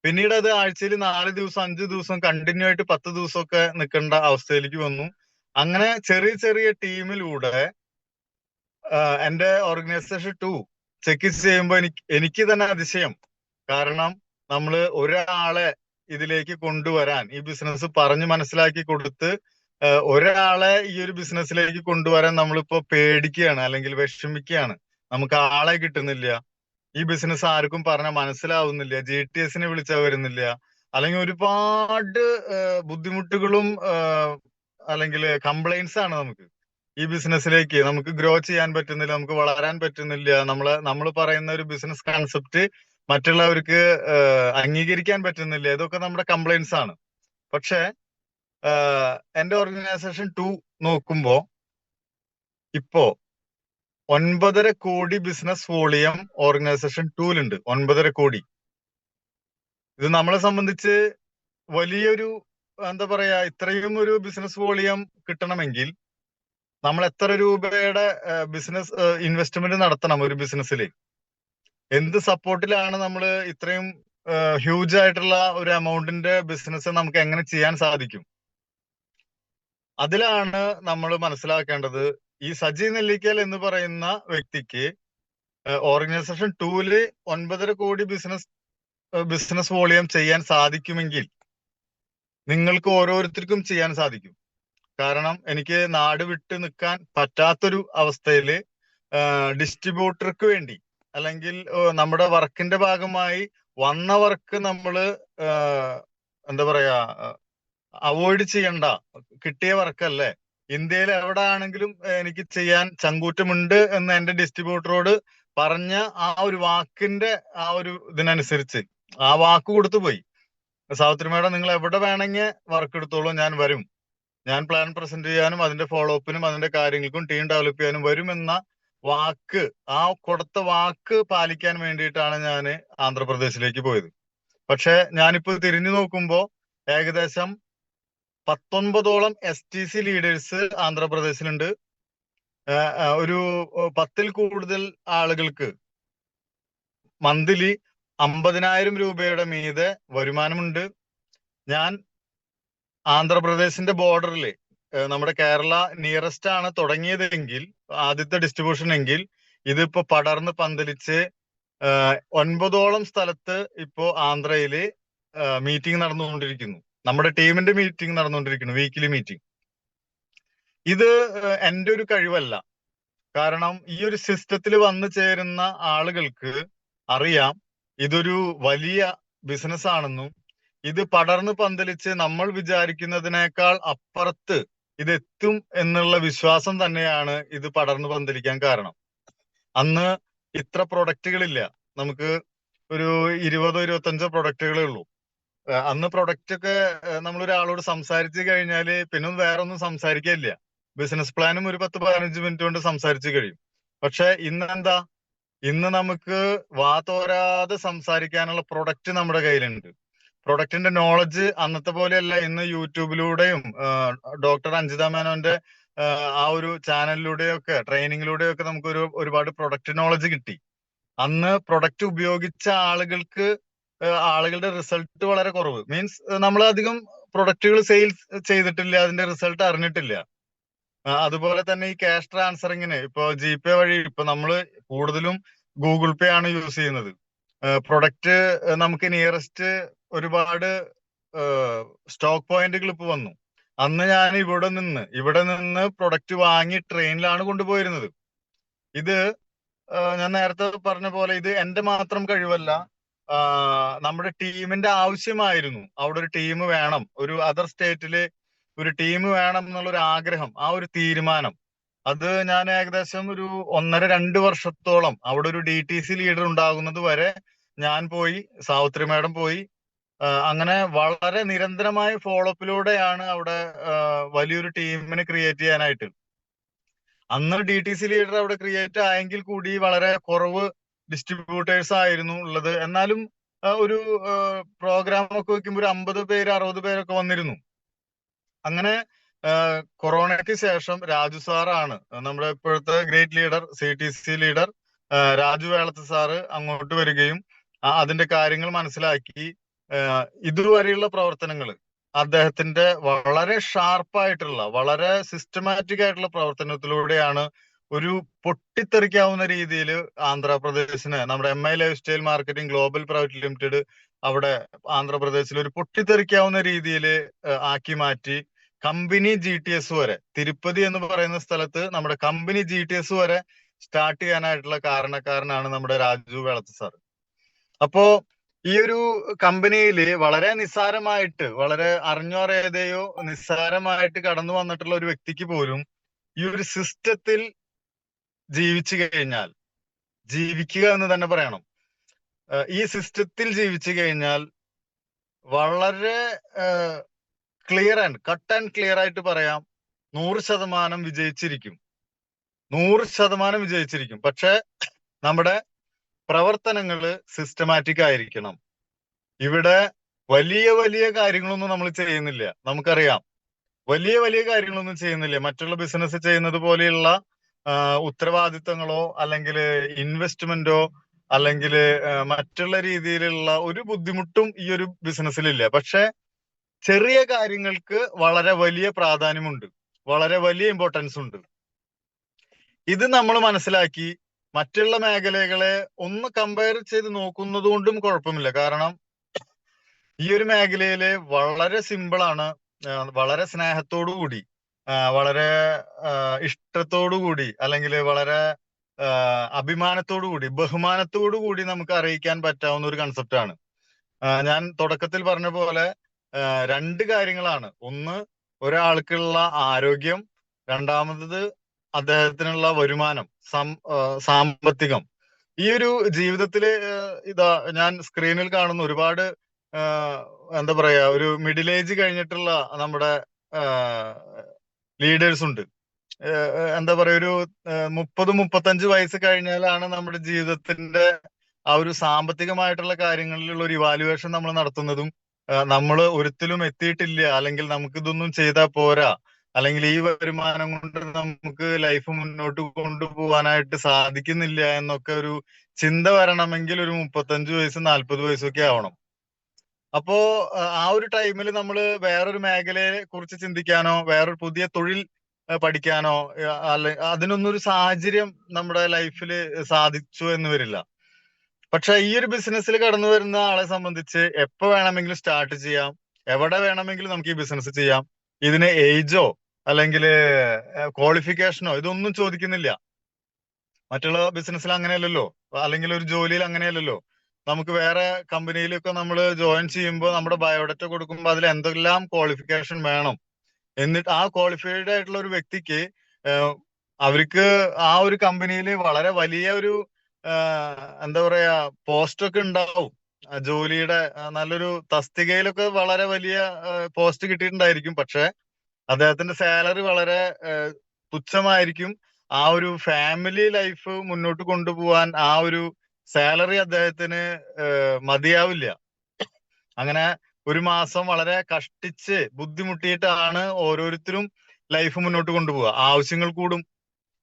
പിന്നീട് അത് ആഴ്ചയിൽ 4 ദിവസം 5 ദിവസം കണ്ടിന്യൂ ആയിട്ട് 10 ദിവസമൊക്കെ നിൽക്കേണ്ട അവസ്ഥയിലേക്ക് വന്നു. അങ്ങനെ ചെറിയ ചെറിയ ടീമിലൂടെ എന്റെ ഓർഗനൈസേഷൻ 2 ചെക്ക് ചെയ്യുമ്പോൾ എനിക്ക് തന്നെ അതിശയം. കാരണം നമ്മള് ഒരാളെ ഇതിലേക്ക് കൊണ്ടുവരാൻ, ഈ ബിസിനസ് പറഞ്ഞു മനസ്സിലാക്കി കൊടുത്ത് ഒരാളെ ഈ ഒരു ബിസിനസ്സിലേക്ക് കൊണ്ടുവരാൻ നമ്മളിപ്പോ പേടിക്കുകയാണ്, അല്ലെങ്കിൽ വിഷമിക്കുകയാണ്. നമുക്ക് ആളെ കിട്ടുന്നില്ല, ഈ ബിസിനസ് ആർക്കും പറഞ്ഞാൽ മനസ്സിലാവുന്നില്ല, GTSനെ വിളിച്ചാൽ വരുന്നില്ല, അല്ലെങ്കിൽ ഒരുപാട് ബുദ്ധിമുട്ടുകളും അല്ലെങ്കിൽ കംപ്ലൈന്റ്സ് ആണ് നമുക്ക്. ഈ ബിസിനസ്സിലേക്ക് നമുക്ക് ഗ്രോ ചെയ്യാൻ പറ്റുന്നില്ല, നമുക്ക് വളരാൻ പറ്റുന്നില്ല, നമ്മൾ പറയുന്ന ഒരു ബിസിനസ് കൺസെപ്റ്റ് മറ്റുള്ളവർക്ക് അംഗീകരിക്കാൻ പറ്റുന്നില്ല. ഇതൊക്കെ നമ്മുടെ കംപ്ലൈന്റ്സ് ആണ്. പക്ഷെ എന്റെ ഓർഗനൈസേഷൻ 2 നോക്കുമ്പോ ഇപ്പോ 9.5 കോടി ബിസിനസ് വോളിയം ഓർഗനൈസേഷൻ 2ലുണ്ട്. 9.5 കോടി. ഇത് നമ്മളെ സംബന്ധിച്ച് വലിയൊരു, എന്താ പറയാ, ഇത്രയും ഒരു ബിസിനസ് വോളിയം കിട്ടണമെങ്കിൽ നമ്മൾ എത്ര രൂപയുടെ ബിസിനസ് ഇൻവെസ്റ്റ്മെന്റ് നടത്തണം ഒരു ബിസിനസ്സിൽ? എന്ത് സപ്പോർട്ടിലാണ് നമ്മൾ ഇത്രയും ഹ്യൂജ് ആയിട്ടുള്ള ഒരു എമൗണ്ടിന്റെ ബിസിനസ് നമുക്ക് എങ്ങനെ ചെയ്യാൻ സാധിക്കും? അതിലാണ് നമ്മൾ മനസ്സിലാക്കേണ്ടത്. ഈ സജി നെല്ലിക്കൽ എന്ന് പറയുന്ന വ്യക്തിക്ക് ഓർഗനൈസേഷൻ 2ല് 9.5 കോടി ബിസിനസ് വോളിയം ചെയ്യാൻ സാധിക്കുമെങ്കിൽ നിങ്ങൾക്ക് ഓരോരുത്തർക്കും ചെയ്യാൻ സാധിക്കും. കാരണം എനിക്ക് നാട് വിട്ട് നിൽക്കാൻ പറ്റാത്തൊരു അവസ്ഥയില് ഡിസ്ട്രിബ്യൂട്ടർക്ക് വേണ്ടി, അല്ലെങ്കിൽ നമ്മുടെ വർക്കിന്റെ ഭാഗമായി വന്ന വർക്ക് നമ്മള് എന്താ പറയാ, അവോയ്ഡ് ചെയ്യണ്ട, കിട്ടിയ വർക്കല്ലേ, ഇന്ത്യയിൽ എവിടെ ആണെങ്കിലും എനിക്ക് ചെയ്യാൻ ചങ്കൂറ്റമുണ്ട് എന്ന് എന്റെ ഡിസ്ട്രിബ്യൂട്ടറോട് പറഞ്ഞ ആ ഒരു വാക്കിന്റെ ആ ഒരു ഇതിനനുസരിച്ച് ആ വാക്ക് കൊടുത്തു പോയി. സാവിത്രി മേഡം, നിങ്ങൾ എവിടെ വേണമെങ്കിൽ വർക്ക് എടുത്തോളൂ, ഞാൻ വരും, ഞാൻ പ്ലാൻ പ്രസന്റ് ചെയ്യാനും അതിന്റെ ഫോളോ അപ്പിനും അതിന്റെ കാര്യങ്ങൾക്കും ടീം ഡെവലപ്പ് ചെയ്യാനും വരുമെന്ന വാക്ക്, ആ കൊടുത്ത വാക്ക് പാലിക്കാൻ വേണ്ടിയിട്ടാണ് ഞാൻ ആന്ധ്രാപ്രദേശിലേക്ക് പോയത്. പക്ഷെ ഞാനിപ്പോ തിരിഞ്ഞു നോക്കുമ്പോ ഏകദേശം 19ഓളം STC ലീഡേഴ്സ് ആന്ധ്രാപ്രദേശിലുണ്ട്. ഒരു 10ൽ കൂടുതൽ ആളുകൾക്ക് മന്ത്ലി 50,000 രൂപയുടെ മീതെ വരുമാനമുണ്ട്. ഞാൻ ആന്ധ്രാപ്രദേശിന്റെ ബോർഡറിൽ, നമ്മുടെ കേരള നിയറസ്റ്റ് ആണ് തുടങ്ങിയതെങ്കിൽ, ആദ്യത്തെ ഡിസ്ട്രിബ്യൂഷൻ എങ്കിൽ, ഇതിപ്പോ പടർന്ന് പന്തലിച്ച് 9ഓളം സ്ഥലത്ത് ഇപ്പോ ആന്ധ്രയില് മീറ്റിംഗ് നടന്നുകൊണ്ടിരിക്കുന്നു. നമ്മുടെ ടീമിന്റെ മീറ്റിംഗ് നടന്നുകൊണ്ടിരിക്കുന്നു, വീക്കിലി മീറ്റിംഗ്. ഇത് എന്റെ ഒരു കഴിവല്ല. കാരണം ഈ ഒരു സിസ്റ്റത്തിൽ വന്നു ചേരുന്ന ആളുകൾക്ക് അറിയാം ഇതൊരു വലിയ ബിസിനസ് ആണെന്നും ഇത് പടർന്ന് പന്തലിച്ച് നമ്മൾ വിചാരിക്കുന്നതിനേക്കാൾ അപ്പുറത്ത് ഇതെത്തും എന്നുള്ള വിശ്വാസം തന്നെയാണ് ഇത് പടർന്ന് പന്തലിക്കാൻ കാരണം. അന്ന് ഇത്ര പ്രൊഡക്റ്റുകളില്ല, നമുക്ക് ഒരു 20-25 പ്രൊഡക്റ്റുകളേ ഉള്ളൂ. അന്ന് പ്രൊഡക്റ്റ് ഒക്കെ നമ്മൾ ഒരാളോട് സംസാരിച്ചു കഴിഞ്ഞാല് പിന്നെ വേറെ ഒന്നും സംസാരിക്കില്ല. ബിസിനസ് പ്ലാനും ഒരു 10-15 മിനിറ്റ് കൊണ്ട് സംസാരിച്ചു കഴിയും. പക്ഷെ ഇന്നെന്താ, ഇന്ന് നമുക്ക് തോരാതെ സംസാരിക്കാനുള്ള പ്രൊഡക്റ്റ് നമ്മുടെ കയ്യിലുണ്ട്. പ്രൊഡക്റ്റിന്റെ നോളജ് അന്നത്തെ പോലെയല്ല. ഇന്ന് യൂട്യൂബിലൂടെയും ഡോക്ടർ അഞ്ജിത മേനോന്റെ ആ ഒരു ചാനലിലൂടെയൊക്കെ ട്രെയിനിങ്ങിലൂടെയൊക്കെ നമുക്ക് ഒരുപാട് പ്രൊഡക്റ്റ് നോളജ് കിട്ടി. അന്ന് പ്രൊഡക്റ്റ് ഉപയോഗിച്ച ആളുകളുടെ റിസൾട്ട് വളരെ കുറവ്. മീൻസ് നമ്മൾ അധികം പ്രൊഡക്റ്റുകൾ സെയിൽസ് ചെയ്തിട്ടില്ല, അതിന്റെ റിസൾട്ട് അറിഞ്ഞിട്ടില്ല. അതുപോലെ തന്നെ ഈ ക്യാഷ് ട്രാൻസ്ഫറിങ്ങിന് ഇപ്പൊ GPay വഴി ഇപ്പൊ നമ്മള് കൂടുതലും ഗൂഗിൾ പേ ആണ് യൂസ് ചെയ്യുന്നത്. പ്രൊഡക്റ്റ് നമുക്ക് നിയറസ്റ്റ് ഒരുപാട് സ്റ്റോക്ക് പോയിന്റുകൾ ഇപ്പൊ വന്നു. അന്ന് ഞാൻ ഇവിടെ നിന്ന് പ്രൊഡക്റ്റ് വാങ്ങി ട്രെയിനിലാണ് കൊണ്ടുപോയിരുന്നത്. ഇത് ഞാൻ നേരത്തെ പറഞ്ഞ പോലെ ഇത് എന്റെ മാത്രം കഴിവല്ല, നമ്മുടെ ടീമിന്റെ ആവശ്യമായിരുന്നു. അവിടെ ഒരു ടീം വേണം, ഒരു അതർ സ്റ്റേറ്റില് ഒരു ടീം വേണം എന്നുള്ളൊരു ആഗ്രഹം, ആ ഒരു തീരുമാനം, അത് ഞാൻ ഏകദേശം ഒരു 1.5-2 വർഷത്തോളം അവിടെ ഒരു DTC ലീഡർ ഉണ്ടാകുന്നത് വരെ ഞാൻ പോയി, സാവിത്രി മാഡം പോയി, അങ്ങനെ വളരെ നിരന്തരമായ ഫോളോ അപ്പിലൂടെയാണ് അവിടെ വലിയൊരു ടീമിനെ ക്രിയേറ്റ് ചെയ്യാനായിട്ട്. അന്ന് DTC ലീഡർ അവിടെ ക്രിയേറ്റ് ആയെങ്കിൽ കൂടി വളരെ കുറവ് ഡിസ്ട്രിബ്യൂട്ടേഴ്സ് ആയിരുന്നു ഉള്ളത്. എന്നാലും ഒരു പ്രോഗ്രാം ഒക്കെ വെക്കുമ്പോൾ ഒരു 50 പേര് 60 പേരൊക്കെ വന്നിരുന്നു. അങ്ങനെ കൊറോണയ്ക്ക് ശേഷം രാജു സാറാണ് നമ്മുടെ ഇപ്പോഴത്തെ great leader, CTC leader Raju Velath sir അങ്ങോട്ട് വരികയും അതിന്റെ കാര്യങ്ങൾ മനസ്സിലാക്കി ഇതുവരെയുള്ള പ്രവർത്തനങ്ങൾ അദ്ദേഹത്തിന്റെ വളരെ ഷാർപ്പായിട്ടുള്ള വളരെ സിസ്റ്റമാറ്റിക് ആയിട്ടുള്ള പ്രവർത്തനത്തിലൂടെയാണ് ഒരു പൊട്ടിത്തെറിക്കാവുന്ന രീതിയിൽ ആന്ധ്രാപ്രദേശിന് നമ്മുടെ MI life style marketing global private limited അവിടെ ആന്ധ്രാപ്രദേശിൽ ഒരു പൊട്ടിത്തെറിക്കാവുന്ന രീതിയിൽ ആക്കി മാറ്റി. കമ്പനി GTS വരെ, തിരുപ്പതി എന്ന് പറയുന്ന സ്ഥലത്ത് നമ്മുടെ കമ്പനി GTS വരെ സ്റ്റാർട്ട് ചെയ്യാനായിട്ടുള്ള കാരണക്കാരനാണ് നമ്മുടെ രാജു വെളത്ത് സാർ. അപ്പോ ഈ ഒരു കമ്പനിയിൽ വളരെ നിസ്സാരമായിട്ട്, വളരെ അറിഞ്ഞോ അറിയാതെയോ നിസ്സാരമായിട്ട് കടന്നു വന്നിട്ടുള്ള ഒരു വ്യക്തിക്ക് പോലും ഈ ഒരു സിസ്റ്റത്തിൽ ജീവിച്ചു കഴിഞ്ഞാൽ, ജീവിക്കുക എന്ന് തന്നെ പറയണം, ഈ സിസ്റ്റത്തിൽ ജീവിച്ചു കഴിഞ്ഞാൽ വളരെ clear and cut and clear ആയിട്ട് പറയാം, 100% വിജയിച്ചിരിക്കും. 100% വിജയിച്ചിരിക്കും. പക്ഷെ നമ്മുടെ പ്രവർത്തനങ്ങള് സിസ്റ്റമാറ്റിക് ആയിരിക്കണം. ഇവിടെ വലിയ വലിയ കാര്യങ്ങളൊന്നും നമ്മൾ ചെയ്യുന്നില്ല. നമുക്കറിയാം, വലിയ വലിയ കാര്യങ്ങളൊന്നും ചെയ്യുന്നില്ല. മറ്റുള്ള ബിസിനസ് ചെയ്യുന്നത് പോലെയുള്ള ഉത്തരവാദിത്തങ്ങളോ അല്ലെങ്കിൽ ഇൻവെസ്റ്റ്മെന്റോ അല്ലെങ്കിൽ മറ്റുള്ള രീതിയിലുള്ള ഒരു ബുദ്ധിമുട്ടും ഈ ഒരു ബിസിനസ്സിലില്ല. പക്ഷെ ചെറിയ കാര്യങ്ങൾക്ക് വളരെ വലിയ പ്രാധാന്യമുണ്ട്, വളരെ വലിയ ഇമ്പോർട്ടൻസ് ഉണ്ട്. ഇത് നമ്മൾ മനസ്സിലാക്കി മറ്റുള്ള മേഖലകളെ ഒന്ന് കമ്പയർ ചെയ്ത് നോക്കുന്നത് കൊണ്ടും കുഴപ്പമില്ല. കാരണം ഈ ഒരു മേഖലയില് വളരെ സിമ്പിളാണ്, വളരെ സ്നേഹത്തോടു കൂടി, വളരെ ഇഷ്ടത്തോടു കൂടി, അല്ലെങ്കിൽ വളരെ അഭിമാനത്തോടു കൂടി, ബഹുമാനത്തോടു കൂടി നമുക്ക് അറിയിക്കാൻ പറ്റാവുന്ന ഒരു കൺസെപ്റ്റാണ്. ഞാൻ തുടക്കത്തിൽ പറഞ്ഞ പോലെ 2 കാര്യങ്ങളാണ്. ഒന്ന്, ഒരാൾക്കുള്ള ആരോഗ്യം. രണ്ടാമത് അദ്ദേഹത്തിനുള്ള വരുമാനം, സാമ്പത്തികം. ഈ ഒരു ജീവിതത്തില് ഇതാ ഞാൻ സ്ക്രീനിൽ കാണുന്ന ഒരുപാട് എന്താ പറയാ, ഒരു മിഡിൽ ഏജ് കഴിഞ്ഞിട്ടുള്ള നമ്മുടെ ലീഡേഴ്സ് ഉണ്ട്. എന്താ പറയാ, ഒരു 30-35 വയസ്സ് കഴിഞ്ഞാലാണ് നമ്മുടെ ജീവിതത്തിന്റെ ആ ഒരു സാമ്പത്തികമായിട്ടുള്ള കാര്യങ്ങളിലുള്ള ഒരു ഇവാലുവേഷൻ നമ്മൾ നടത്തുന്നതും, നമ്മൾ ഒരിക്കലും എത്തിയിട്ടില്ല, അല്ലെങ്കിൽ നമുക്ക് ഇതൊന്നും ചെയ്താൽ പോരാ, അല്ലെങ്കിൽ ഈ വരുമാനം കൊണ്ട് നമുക്ക് ലൈഫ് മുന്നോട്ട് കൊണ്ടുപോകാനായിട്ട് സാധിക്കുന്നില്ല എന്നൊക്കെ ഒരു ചിന്ത വരണമെങ്കിൽ ഒരു 35 വയസ്സ് 40 വയസ്സൊക്കെ ആവണം. അപ്പോ ആ ഒരു ടൈമിൽ നമ്മൾ വേറൊരു മേഖലയെ കുറിച്ച് ചിന്തിക്കാനോ വേറൊരു പുതിയ തൊഴിൽ പഠിക്കാനോ അതിനൊന്നും ഒരു സാഹചര്യം നമ്മുടെ ലൈഫിൽ സാധിച്ചു എന്ന് വരില്ല. പക്ഷെ ഈ ഒരു ബിസിനസ്സിൽ കടന്നു വരുന്ന ആളെ സംബന്ധിച്ച് എപ്പോ വേണമെങ്കിലും സ്റ്റാർട്ട് ചെയ്യാം, എവിടെ വേണമെങ്കിലും നമുക്ക് ഈ ബിസിനസ് ചെയ്യാം. ഇതിന് ഏജോ അല്ലെങ്കിൽ ക്വാളിഫിക്കേഷനോ ഇതൊന്നും ചോദിക്കുന്നില്ല. മറ്റുള്ള ബിസിനസ്സിൽ അങ്ങനെയല്ലല്ലോ, അല്ലെങ്കിൽ ഒരു ജോലിയിൽ അങ്ങനെയല്ലല്ലോ. നമുക്ക് വേറെ കമ്പനിയിലൊക്കെ നമ്മൾ ജോയിൻ ചെയ്യുമ്പോൾ നമ്മുടെ ബയോഡാറ്റ കൊടുക്കുമ്പോൾ അതിൽ എന്തെല്ലാം ക്വാളിഫിക്കേഷൻ വേണം, എന്നിട്ട് ആ ക്വാളിഫൈഡ് ആയിട്ടുള്ള ഒരു വ്യക്തിക്ക് അവർക്ക് ആ ഒരു കമ്പനിയിൽ വളരെ വലിയ ഒരു എന്താ പറയാ പോസ്റ്റ് ഒക്കെ ഉണ്ടാവും. ജോലിയുടെ നല്ലൊരു തസ്തികയിലൊക്കെ വളരെ വലിയ പോസ്റ്റ് കിട്ടിയിട്ടുണ്ടായിരിക്കും. പക്ഷെ അദ്ദേഹത്തിന്റെ സാലറി വളരെ തുച്ഛമായിരിക്കും. ആ ഒരു ഫാമിലി ലൈഫ് മുന്നോട്ട് കൊണ്ടുപോകാൻ ആ ഒരു സാലറി അദ്ദേഹത്തിന് മതിയാവില്ല. അങ്ങനെ ഒരു മാസം വളരെ കഷ്ടിച്ച് ബുദ്ധിമുട്ടിയിട്ടാണ് ഓരോരുത്തരും ലൈഫ് മുന്നോട്ട് കൊണ്ടുപോവുക.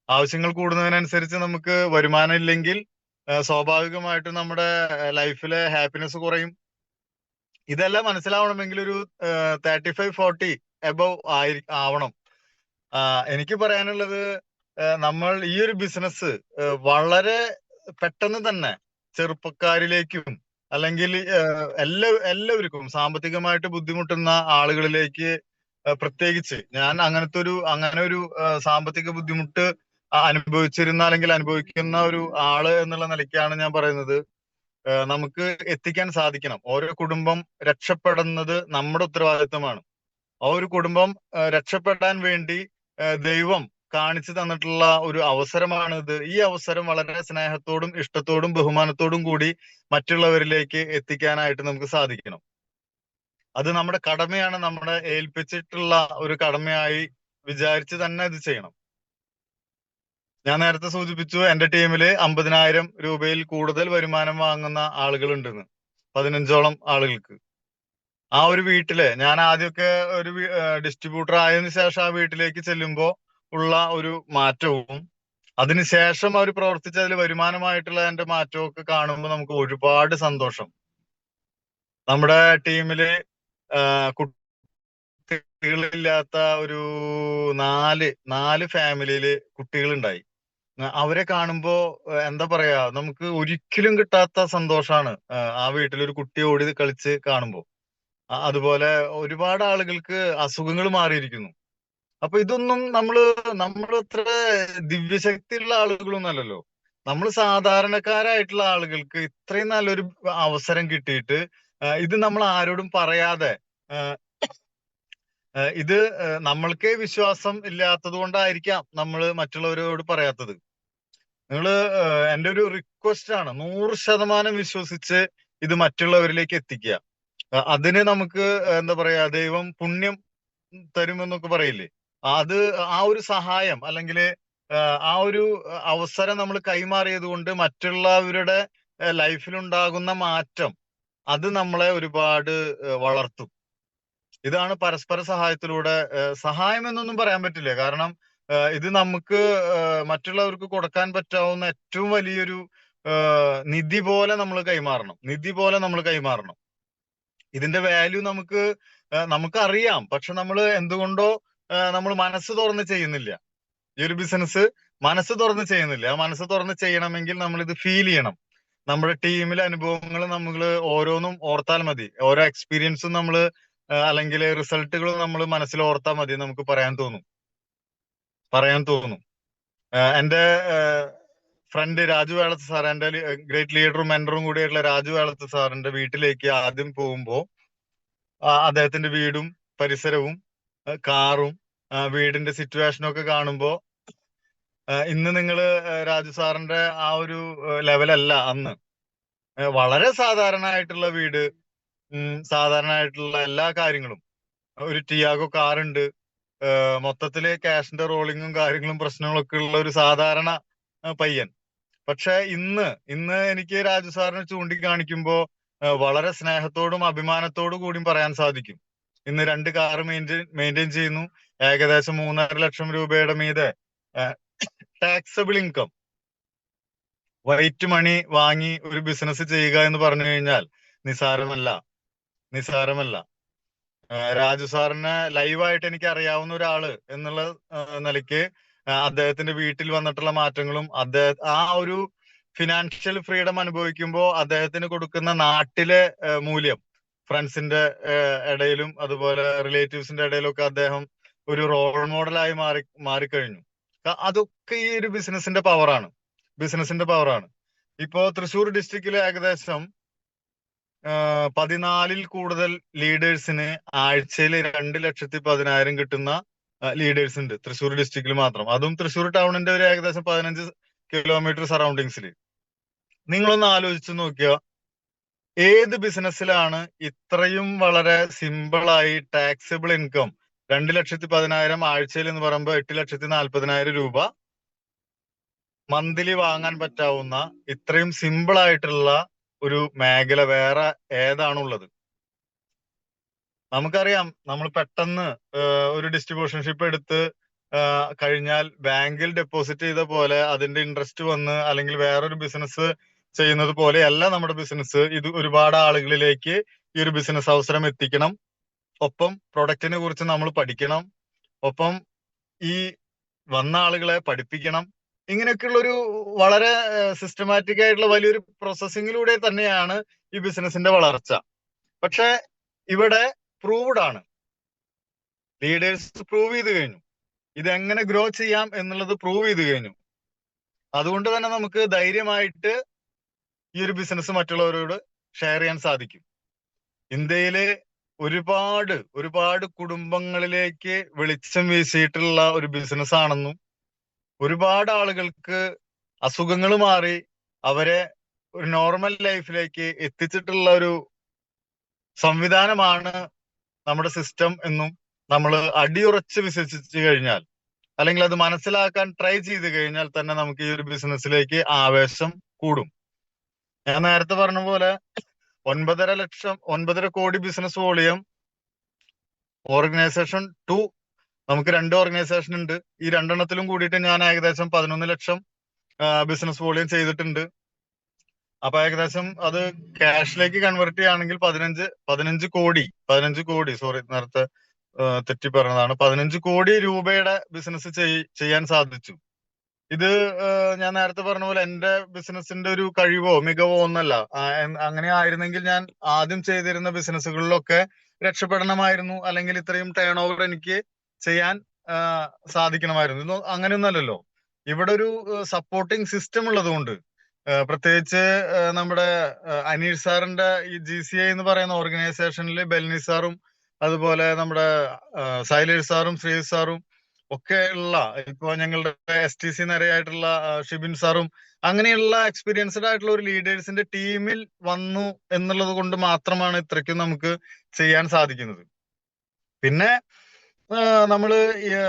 ആവശ്യങ്ങൾ കൂടുന്നതിനനുസരിച്ച് നമുക്ക് വരുമാനം ഇല്ലെങ്കിൽ സ്വാഭാവികമായിട്ടും നമ്മുടെ ലൈഫിലെ ഹാപ്പിനെസ് കുറയും. ഇതെല്ലാം മനസ്സിലാവണമെങ്കിൽ ഒരു 35-40 എബവ് ആവണം. എനിക്ക് പറയാനുള്ളത്, നമ്മൾ ഈ ഒരു ബിസിനസ് വളരെ പെട്ടെന്ന് തന്നെ ചെറുപ്പക്കാരിലേക്കും അല്ലെങ്കിൽ എല്ലാവർക്കും സാമ്പത്തികമായിട്ട് ബുദ്ധിമുട്ടുന്ന ആളുകളിലേക്ക്, പ്രത്യേകിച്ച് ഞാൻ അങ്ങനെ ഒരു സാമ്പത്തിക ബുദ്ധിമുട്ട് അനുഭവിച്ചിരുന്ന അല്ലെങ്കിൽ അനുഭവിക്കുന്ന ഒരു ആള് എന്നുള്ള നിലയ്ക്കാണ് ഞാൻ പറയുന്നത്. നമുക്ക് എത്തിക്കാൻ സാധിക്കണം. ഓരോ കുടുംബം രക്ഷപ്പെടുന്നത് നമ്മുടെ ഉത്തരവാദിത്തമാണ്. ആ ഒരു കുടുംബം രക്ഷപ്പെടാൻ വേണ്ടി ദൈവം കാണിച്ചു തന്നിട്ടുള്ള ഒരു അവസരമാണിത്. ഈ അവസരം വളരെ സ്നേഹത്തോടും ഇഷ്ടത്തോടും ബഹുമാനത്തോടും കൂടി മറ്റുള്ളവരിലേക്ക് എത്തിക്കാനായിട്ട് നമുക്ക് സാധിക്കണം. അത് നമ്മുടെ കടമയാണ്. നമ്മുടെ ഏൽപ്പിച്ചിട്ടുള്ള ഒരു കടമയായി വിചാരിച്ച് തന്നെ ഇത് ചെയ്യണം. ഞാൻ നേരത്തെ സൂചിപ്പിച്ചു, എന്റെ ടീമില് 50,000 രൂപയിൽ കൂടുതൽ വരുമാനം വാങ്ങുന്ന ആളുകളുണ്ടെന്ന്, 15ഓളം ആളുകൾക്ക്. ആ ഒരു വീട്ടില് ഞാൻ ആദ്യമൊക്കെ ഒരു ഡിസ്ട്രിബ്യൂട്ടർ ആയതിനു ശേഷം ആ വീട്ടിലേക്ക് ചെല്ലുമ്പോ ഉള്ള ഒരു മാറ്റവും അതിനുശേഷം അവർ പ്രവർത്തിച്ചതിൽ വരുമാനമായിട്ടുള്ള എന്റെ മാറ്റവും ഒക്കെ കാണുമ്പോൾ നമുക്ക് ഒരുപാട് സന്തോഷം. നമ്മുടെ ടീമില് കുട്ടികളില്ലാത്ത ഒരു 4 ഫാമിലിയില് കുട്ടികളുണ്ടായി. അവരെ കാണുമ്പോ എന്താ പറയാ, നമുക്ക് ഒരിക്കലും കിട്ടാത്ത സന്തോഷാണ് ആ വീട്ടിലൊരു കുട്ടി ഓടി കളിച്ച് കാണുമ്പോ. അതുപോലെ ഒരുപാട് ആളുകൾക്ക് അസുഖങ്ങൾ മാറിയിരിക്കുന്നു. അപ്പൊ ഇതൊന്നും നമ്മൾ അത്ര ദിവ്യശക്തിയുള്ള ആളുകളൊന്നും അല്ലല്ലോ. നമ്മൾ സാധാരണക്കാരായിട്ടുള്ള ആളുകൾക്ക് ഇത്രയും നല്ലൊരു അവസരം കിട്ടിയിട്ട് ഇത് നമ്മൾ ആരോടും പറയാതെ, ഇത് നമ്മൾക്കേ വിശ്വാസം ഇല്ലാത്തത് കൊണ്ടായിരിക്കാം നമ്മൾ മറ്റുള്ളവരോട് പറയാത്തത്. നിങ്ങള് എന്റെ ഒരു റിക്വസ്റ്റ് ആണ്, 100% വിശ്വസിച്ച് ഇത് മറ്റുള്ളവരിലേക്ക് എത്തിക്കുക. അതിന് നമുക്ക് എന്താ പറയാ, ദൈവം പുണ്യം തരുമെന്നൊക്കെ പറയില്ലേ, അത് ആ ഒരു സഹായം അല്ലെങ്കിൽ ആ ഒരു അവസരം നമ്മൾ കൈമാറിയത് കൊണ്ട് മറ്റുള്ളവരുടെ ലൈഫിലുണ്ടാകുന്ന മാറ്റം, അത് നമ്മളെ ഒരുപാട് വളർത്തും. ഇതാണ് പരസ്പര സഹായത്തിലൂടെ, സഹായം എന്നൊന്നും പറയാൻ പറ്റില്ല, കാരണം ഇത് നമുക്ക് മറ്റുള്ളവർക്ക് കൊടുക്കാൻ പറ്റാവുന്ന ഏറ്റവും വലിയൊരു നിധി പോലെ നമ്മൾ കൈമാറണം, നിധി പോലെ നമ്മൾ കൈമാറണം. ഇതിന്റെ വാല്യൂ നമുക്കറിയാം, പക്ഷെ നമ്മൾ എന്തുകൊണ്ടോ നമ്മൾ മനസ്സ് തുറന്ന് ചെയ്യുന്നില്ല. ഈ ഒരു ബിസിനസ് മനസ്സ് തുറന്ന് ചെയ്യുന്നില്ല. ആ മനസ്സ് തുറന്ന് ചെയ്യണമെങ്കിൽ നമ്മൾ ഇത് ഫീൽ ചെയ്യണം. നമ്മുടെ ടീമിലെ അനുഭവങ്ങൾ നമ്മൾ ഓരോന്നും ഓർത്താൽ മതി, ഓരോ എക്സ്പീരിയൻസും നമ്മൾ അല്ലെങ്കിൽ റിസൾട്ടുകളും നമ്മൾ മനസ്സിൽ ഓർത്താൽ മതി, നമുക്ക് പറയാൻ തോന്നും. എന്റെ ഫ്രണ്ട് രാജു വേളത്ത് സാർ, എന്റെ ഗ്രേറ്റ് ലീഡറും മെന്ററും കൂടിയായിട്ടുള്ള രാജു വേളത്ത് സാറിന്റെ വീട്ടിലേക്ക് ആദ്യം പോകുമ്പോ അദ്ദേഹത്തിന്റെ വീടും പരിസരവും കാറും വീടിന്റെ സിറ്റുവേഷനും ഒക്കെ കാണുമ്പോ, ഇന്ന് നിങ്ങള് രാജു സാറിന്റെ ആ ഒരു ലെവലല്ല അന്ന്. വളരെ സാധാരണ വീട്, സാധാരണ എല്ലാ കാര്യങ്ങളും. ഒരു ടിയാഗോ കാറുണ്ട്, മൊത്തത്തില് ക്യാഷിന്റെ റോളിങ്ങും കാര്യങ്ങളും പ്രശ്നങ്ങളൊക്കെ ഉള്ള ഒരു സാധാരണ പയ്യൻ. പക്ഷെ ഇന്ന് എനിക്ക് രാജു സാറിനെ ചൂണ്ടിക്കാണിക്കുമ്പോ വളരെ സ്നേഹത്തോടും അഭിമാനത്തോടു കൂടിയും പറയാൻ സാധിക്കും, ഇന്ന് 2 കാറ് മെയിൻറ്റെയിൻ ചെയ്യുന്നു. ഏകദേശം 3.5 ലക്ഷം രൂപയുടെ മീതെ ടാക്സബിൾ ഇൻകം, വൈറ്റ് മണി വാങ്ങി ഒരു ബിസിനസ് ചെയ്യുക എന്ന് പറഞ്ഞു കഴിഞ്ഞാൽ നിസാരമല്ല. രാജു സാറിനെ ലൈവായിട്ട് എനിക്ക് അറിയാവുന്ന ഒരാള് എന്നുള്ള നിലയ്ക്ക് അദ്ദേഹത്തിന്റെ വീട്ടിൽ വന്നിട്ടുള്ള മാറ്റങ്ങളും ആ ഒരു ഫിനാൻഷ്യൽ ഫ്രീഡം അനുഭവിക്കുമ്പോൾ അദ്ദേഹത്തിന് കൊടുക്കുന്ന നാട്ടിലെ മൂല്യം, ഫ്രണ്ട്സിന്റെ ഇടയിലും അതുപോലെ റിലേറ്റീവ്സിന്റെ ഇടയിലൊക്കെ അദ്ദേഹം ഒരു റോൾ മോഡലായി മാറിക്കഴിഞ്ഞു. അതൊക്കെ ഈ ഒരു ബിസിനസിന്റെ പവറാണ്. ഇപ്പോ തൃശ്ശൂർ ഡിസ്ട്രിക്റ്റിലെ ഏകദേശം 14-ൽ കൂടുതൽ ലീഡേഴ്സിന് ആഴ്ചയിൽ 2,10,000 കിട്ടുന്ന ലീഡേഴ്സ് ഉണ്ട് തൃശ്ശൂർ ഡിസ്ട്രിക്റ്റിൽ മാത്രം. അതും തൃശ്ശൂർ ടൗണിന്റെ ഒരു ഏകദേശം 15 കിലോമീറ്റർ സറൗണ്ടിങ്സിൽ. നിങ്ങളൊന്ന് ആലോചിച്ച് നോക്കുക, ഏത് ബിസിനസ്സിലാണ് ഇത്രയും വളരെ സിമ്പിളായി ടാക്സബിൾ ഇൻകം 2,10,000 ആഴ്ചയിൽ എന്ന് പറയുമ്പോൾ 8,40,000 രൂപ മന്ത്ലി വാങ്ങാൻ പറ്റാവുന്ന ഇത്രയും സിമ്പിൾ ആയിട്ടുള്ള ഒരു മേഖല വേറെ ഏതാണുള്ളത്? നമുക്കറിയാം, നമ്മൾ പെട്ടെന്ന് ഒരു ഡിസ്ട്രിബ്യൂഷൻഷിപ്പ് എടുത്ത് കഴിഞ്ഞാൽ ബാങ്കിൽ ഡെപ്പോസിറ്റ് ചെയ്ത പോലെ അതിന്റെ ഇൻട്രസ്റ്റ് വന്ന്, അല്ലെങ്കിൽ വേറൊരു ബിസിനസ് ചെയ്യുന്നത് പോലെയല്ല നമ്മുടെ ബിസിനസ്. ഇത് ഒരുപാട് ആളുകളിലേക്ക് ഈ ഒരു ബിസിനസ് അവസരം എത്തിക്കണം. ഒപ്പം പ്രൊഡക്റ്റിനെ കുറിച്ച് നമ്മൾ പഠിക്കണം. ഒപ്പം ഈ വന്ന ആളുകളെ പഠിപ്പിക്കണം. ഇങ്ങനെയൊക്കെയുള്ള ഒരു വളരെ സിസ്റ്റമാറ്റിക് ആയിട്ടുള്ള വലിയൊരു പ്രോസസ്സിങ്ങിലൂടെ തന്നെയാണ് ഈ ബിസിനസിന്റെ വളർച്ച. പക്ഷെ ഇവിടെ പ്രൂവ്ഡ് ആണ്, ലീഡേഴ്സ് പ്രൂവ് ചെയ്ത് കഴിഞ്ഞു, ഇതെങ്ങനെ ഗ്രോ ചെയ്യാം എന്നുള്ളത് പ്രൂവ് ചെയ്ത് കഴിഞ്ഞു. അതുകൊണ്ട് തന്നെ നമുക്ക് ധൈര്യമായിട്ട് ഈ ഒരു ബിസിനസ് മറ്റുള്ളവരോട് ഷെയർ ചെയ്യാൻ സാധിക്കും. ഇന്ത്യയിലെ ഒരുപാട് കുടുംബങ്ങളിലേക്ക് വെളിച്ചം വീശിയിട്ടുള്ള ഒരു ബിസിനസ് ആണെന്നും, ഒരുപാട് ആളുകൾക്ക് അസുഖങ്ങൾ മാറി അവരെ ഒരു നോർമൽ ലൈഫിലേക്ക് എത്തിച്ചിട്ടുള്ള ഒരു സംവിധാനമാണ് നമ്മുടെ സിസ്റ്റം എന്നും നമ്മൾ അടിയുറച്ച് വിശ്വസിച്ചു കഴിഞ്ഞാൽ, അല്ലെങ്കിൽ അത് മനസ്സിലാക്കാൻ ട്രൈ ചെയ്ത് കഴിഞ്ഞാൽ തന്നെ നമുക്ക് ഈ ഒരു ബിസിനസ്സിലേക്ക് ആവേശം കൂടും. ഞാൻ നേരത്തെ പറഞ്ഞ പോലെ 9.5 കോടി ബിസിനസ് വോളിയം ഓർഗനൈസേഷൻ 2, നമുക്ക് 2 ഓർഗനൈസേഷൻ ഉണ്ട്. ഈ 2 കൂടിയിട്ട് ഞാൻ ഏകദേശം 11 ലക്ഷം ബിസിനസ് വോളിയം ചെയ്തിട്ടുണ്ട്. അപ്പൊ ഏകദേശം അത് ക്യാഷിലേക്ക് കൺവേർട്ട് ചെയ്യുകയാണെങ്കിൽ 15 കോടി, സോറി നേരത്തെ തെറ്റി പറഞ്ഞതാണ്, 15 കോടി രൂപയുടെ ബിസിനസ് ചെയ്യാൻ സാധിച്ചു. ഇത് ഞാൻ നേരത്തെ പറഞ്ഞ പോലെ എന്റെ ബിസിനസിന്റെ ഒരു കഴിവോ മികവോ ഒന്നല്ല. അങ്ങനെ ആയിരുന്നെങ്കിൽ ഞാൻ ആദ്യം ചെയ്തിരുന്ന ബിസിനസ്സുകളിലൊക്കെ രക്ഷപ്പെടണമായിരുന്നു, അല്ലെങ്കിൽ ഇത്രയും ടേൺ ഓവർ എനിക്ക് ചെയ്യാൻ ആ, സാധിക്കണമായിരുന്നു. ഇതൊന്നും അങ്ങനെയൊന്നല്ലല്ലോ. ഇവിടെ ഒരു സപ്പോർട്ടിങ് സിസ്റ്റം ഉള്ളത് കൊണ്ട്, പ്രത്യേകിച്ച് നമ്മുടെ അനീഷ് സാറിന്റെ ഈ GCI എന്ന് പറയുന്ന ഓർഗനൈസേഷനിൽ ബെൽനി സാറും അതുപോലെ നമ്മുടെ സൈലേഷ് സാറും ശ്രീ സാറും ഒക്കെ ഉള്ള, ഇപ്പൊ ഞങ്ങളുടെ STC നിരയായിട്ടുള്ള ഷിബിൻ സാറും അങ്ങനെയുള്ള എക്സ്പീരിയൻസ്ഡ് ആയിട്ടുള്ള ഒരു ലീഡേഴ്സിന്റെ ടീമിൽ വന്നു എന്നുള്ളത് കൊണ്ട് മാത്രമാണ് ഇത്രയ്ക്കും നമുക്ക് ചെയ്യാൻ സാധിക്കുന്നത്. പിന്നെ നമ്മള്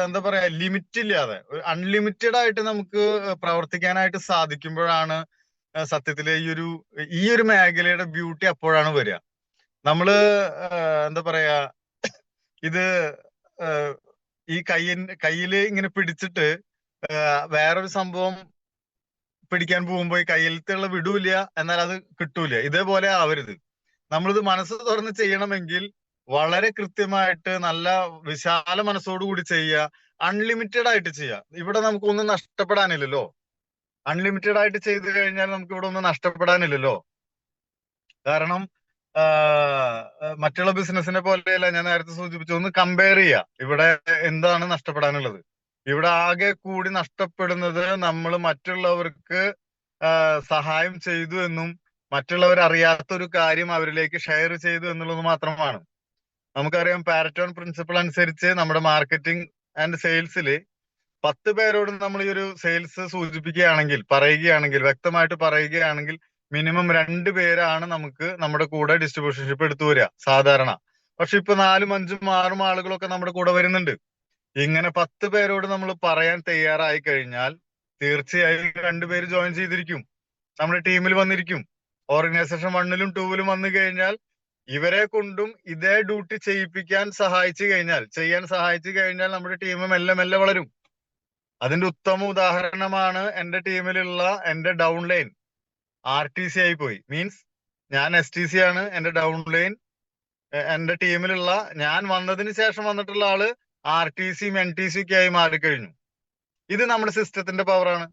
എന്താ പറയാ, ലിമിറ്റ് ഇല്ലാതെ അൺലിമിറ്റഡ് ആയിട്ട് നമുക്ക് പ്രവർത്തിക്കാനായിട്ട് സാധിക്കുമ്പോഴാണ് സത്യത്തില് ഈ ഒരു മേഖലയുടെ ബ്യൂട്ടി അപ്പോഴാണ് വരിക. നമ്മള് എന്താ പറയാ, ഇത് ഈ കയ്യില് ഇങ്ങനെ പിടിച്ചിട്ട് വേറൊരു സംഭവം പിടിക്കാൻ പോകുമ്പോ ഈ കയ്യിലത്തുള്ള വിടൂല, എന്നാൽ അത് കിട്ടൂല. ഇതേപോലെ ആവരുത്. നമ്മളിത് മനസ്സ് തുറന്ന് ചെയ്യണമെങ്കിൽ വളരെ കൃത്യമായിട്ട് നല്ല വിശാല മനസ്സോടുകൂടി ചെയ്യുക, അൺലിമിറ്റഡ് ആയിട്ട് ചെയ്യുക. ഇവിടെ നമുക്കൊന്നും നഷ്ടപ്പെടാനില്ലല്ലോ. അൺലിമിറ്റഡ് ആയിട്ട് ചെയ്തു കഴിഞ്ഞാൽ നമുക്ക് ഇവിടെ ഒന്നും നഷ്ടപ്പെടാനില്ലല്ലോ. കാരണം മറ്റുള്ള ബിസിനസിനെ പോലെയല്ല, ഞാൻ നേരത്തെ സൂചിപ്പിച്ചു, ഒന്ന് കമ്പയർ ചെയ്യുക. ഇവിടെ എന്താണ് നഷ്ടപ്പെടാനുള്ളത്? ഇവിടെ ആകെ കൂടി നഷ്ടപ്പെടുന്നത് നമ്മൾ മറ്റുള്ളവർക്ക് സഹായം ചെയ്തു എന്നും മറ്റുള്ളവർ അറിയാത്തൊരു കാര്യം അവരിലേക്ക് ഷെയർ ചെയ്തു എന്നുള്ളത് മാത്രമാണ്. നമുക്കറിയാം, പാരറ്റോൺ പ്രിൻസിപ്പിൾ അനുസരിച്ച് നമ്മുടെ മാർക്കറ്റിംഗ് ആൻഡ് സെയിൽസിൽ 10 പേരോട് നമ്മൾ ഈ ഒരു സെയിൽസ് സൂചിപ്പിക്കുകയാണെങ്കിൽ, വ്യക്തമായിട്ട് പറയുകയാണെങ്കിൽ, മിനിമം 2 പേരാണ് നമുക്ക് നമ്മുടെ കൂടെ ഡിസ്ട്രിബ്യൂഷൻഷിപ്പ് എടുത്തു വരിക സാധാരണ. പക്ഷെ ഇപ്പൊ 4ഉം 5ഉം 6ഉം ആളുകളൊക്കെ നമ്മുടെ കൂടെ വരുന്നുണ്ട്. ഇങ്ങനെ 10 പേരോട് നമ്മൾ പറയാൻ തയ്യാറായി കഴിഞ്ഞാൽ തീർച്ചയായും 2 പേര് ജോയിൻ ചെയ്തിരിക്കും, നമ്മുടെ ടീമിൽ വന്നിരിക്കും. ഓർഗനൈസേഷൻ 1ലും 2ലും വന്നു കഴിഞ്ഞാൽ ഇവരെ കൊണ്ടും ഇതേ ഡ്യൂട്ടി ചെയ്യാൻ സഹായിച്ചു കഴിഞ്ഞാൽ നമ്മുടെ ടീം മെല്ലെ മെല്ലെ വളരും. അതിന്റെ ഉത്തമ ഉദാഹരണമാണ് എന്റെ ടീമിലുള്ള എന്റെ ഡൗൺ ലൈൻ RTC ആയി പോയി. മീൻസ് ഞാൻ STC ആണ്, എന്റെ ഡൗൺ ലൈൻ എന്റെ ടീമിലുള്ള, ഞാൻ വന്നതിന് ശേഷം വന്നിട്ടുള്ള ആള് RTCയും NTC ഒക്കെ ആയി മാറിക്കഴിഞ്ഞു. ഇത് നമ്മുടെ സിസ്റ്റത്തിന്റെ പവറാണ്.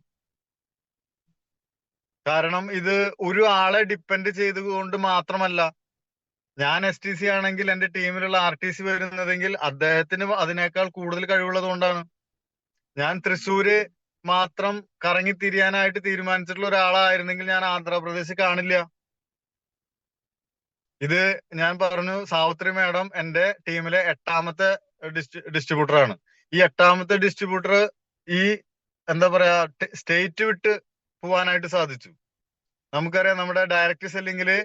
കാരണം ഇത് ഒരു ആളെ ഡിപ്പെൻഡ് ചെയ്തുകൊണ്ട് മാത്രമല്ല. ഞാൻ STC ആണെങ്കിൽ എന്റെ ടീമിലുള്ള RTC വരുന്നതെങ്കിൽ അദ്ദേഹത്തിന് അതിനേക്കാൾ കൂടുതൽ കഴിവുള്ളത് കൊണ്ടാണ്. ഞാൻ തൃശ്ശൂര് മാത്രം കറങ്ങിത്തിരിയാനായിട്ട് തീരുമാനിച്ചിട്ടുള്ള ഒരാളായിരുന്നെങ്കിൽ ഞാൻ ആന്ധ്രാപ്രദേശ് കാണില്ല. ഇത് ഞാൻ പറഞ്ഞു, സാവിത്രി മാഡം എന്റെ ടീമിലെ 8ാമത്തെ ഡിസ്ട്രിബ്യൂട്ടർ ആണ്. ഈ 8ാമത്തെ ഡിസ്ട്രിബ്യൂട്ടർ ഈ എന്താ പറയാ സ്റ്റേറ്റ് വിട്ട് പോവാനായിട്ട് സാധിച്ചു. നമുക്കറിയാം, നമ്മുടെ ഡയറക്റ്റ് സെല്ലിങ്ങില്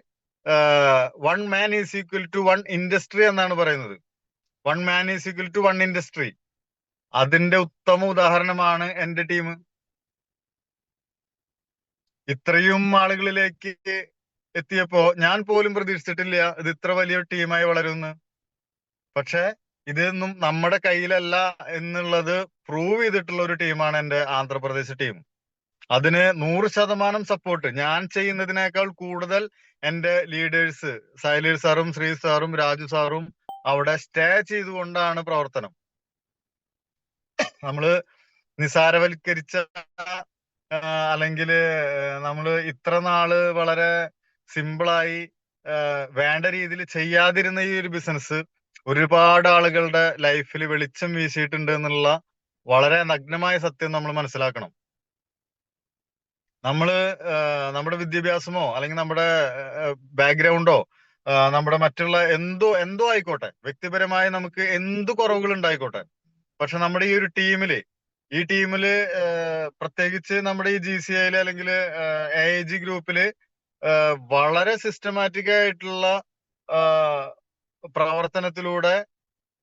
1 man is equal to 1 industry എന്നാണ് പറയുന്നത്. 1 man is equal to 1 industry. അതിന്റെ ഉത്തമ ഉദാഹരണമാണ് എന്റെ ടീം. ഇത്രയും ആളുകളിലേക്ക് എത്തിയപ്പോ ഞാൻ പോലും പ്രതീക്ഷിച്ചിട്ടില്ല ഇത് ഇത്ര വലിയ ടീമായി വളരുമെന്ന്. പക്ഷെ ഇതൊന്നും നമ്മുടെ കയ്യിലല്ല എന്നുള്ളത് പ്രൂവ് ചെയ്തിട്ടുള്ള ഒരു ടീമാണ് എന്റെ ആന്ധ്രാപ്രദേശ് ടീം. അതിന് 100% സപ്പോർട്ട്. ഞാൻ ചെയ്യുന്നതിനേക്കാൾ കൂടുതൽ എന്റെ ലീഡേഴ്സ് സൈലേഷ് സാറും ശ്രീ സാറും രാജു സാറും അവിടെ സ്റ്റേ ചെയ്തുകൊണ്ടാണ് പ്രവർത്തനം. നമ്മള് നിസാരവൽക്കരിച്ച അല്ലെങ്കിൽ നമ്മൾ ഇത്ര നാള് വളരെ സിമ്പിളായി വേണ്ട രീതിയിൽ ചെയ്യാതിരുന്ന ഈ ഒരു ബിസിനസ് ഒരുപാട് ആളുകളുടെ ലൈഫിൽ വെളിച്ചം വീശിയിട്ടുണ്ട് എന്നുള്ള വളരെ നഗ്നമായ സത്യം നമ്മൾ മനസ്സിലാക്കണം. നമ്മള് നമ്മുടെ വിദ്യാഭ്യാസമോ അല്ലെങ്കിൽ നമ്മുടെ ബാക്ക്ഗ്രൗണ്ടോ നമ്മുടെ മറ്റുള്ള എന്തോ ആയിക്കോട്ടെ, വ്യക്തിപരമായി നമുക്ക് എന്ത് കുറവുകൾ ഉണ്ടായിക്കോട്ടെ, പക്ഷെ നമ്മുടെ ഈ ടീമില് പ്രത്യേകിച്ച് നമ്മുടെ ഈ GCIയില് അല്ലെങ്കിൽ AIG ഗ്രൂപ്പില് വളരെ സിസ്റ്റമാറ്റിക് ആയിട്ടുള്ള പ്രവർത്തനത്തിലൂടെ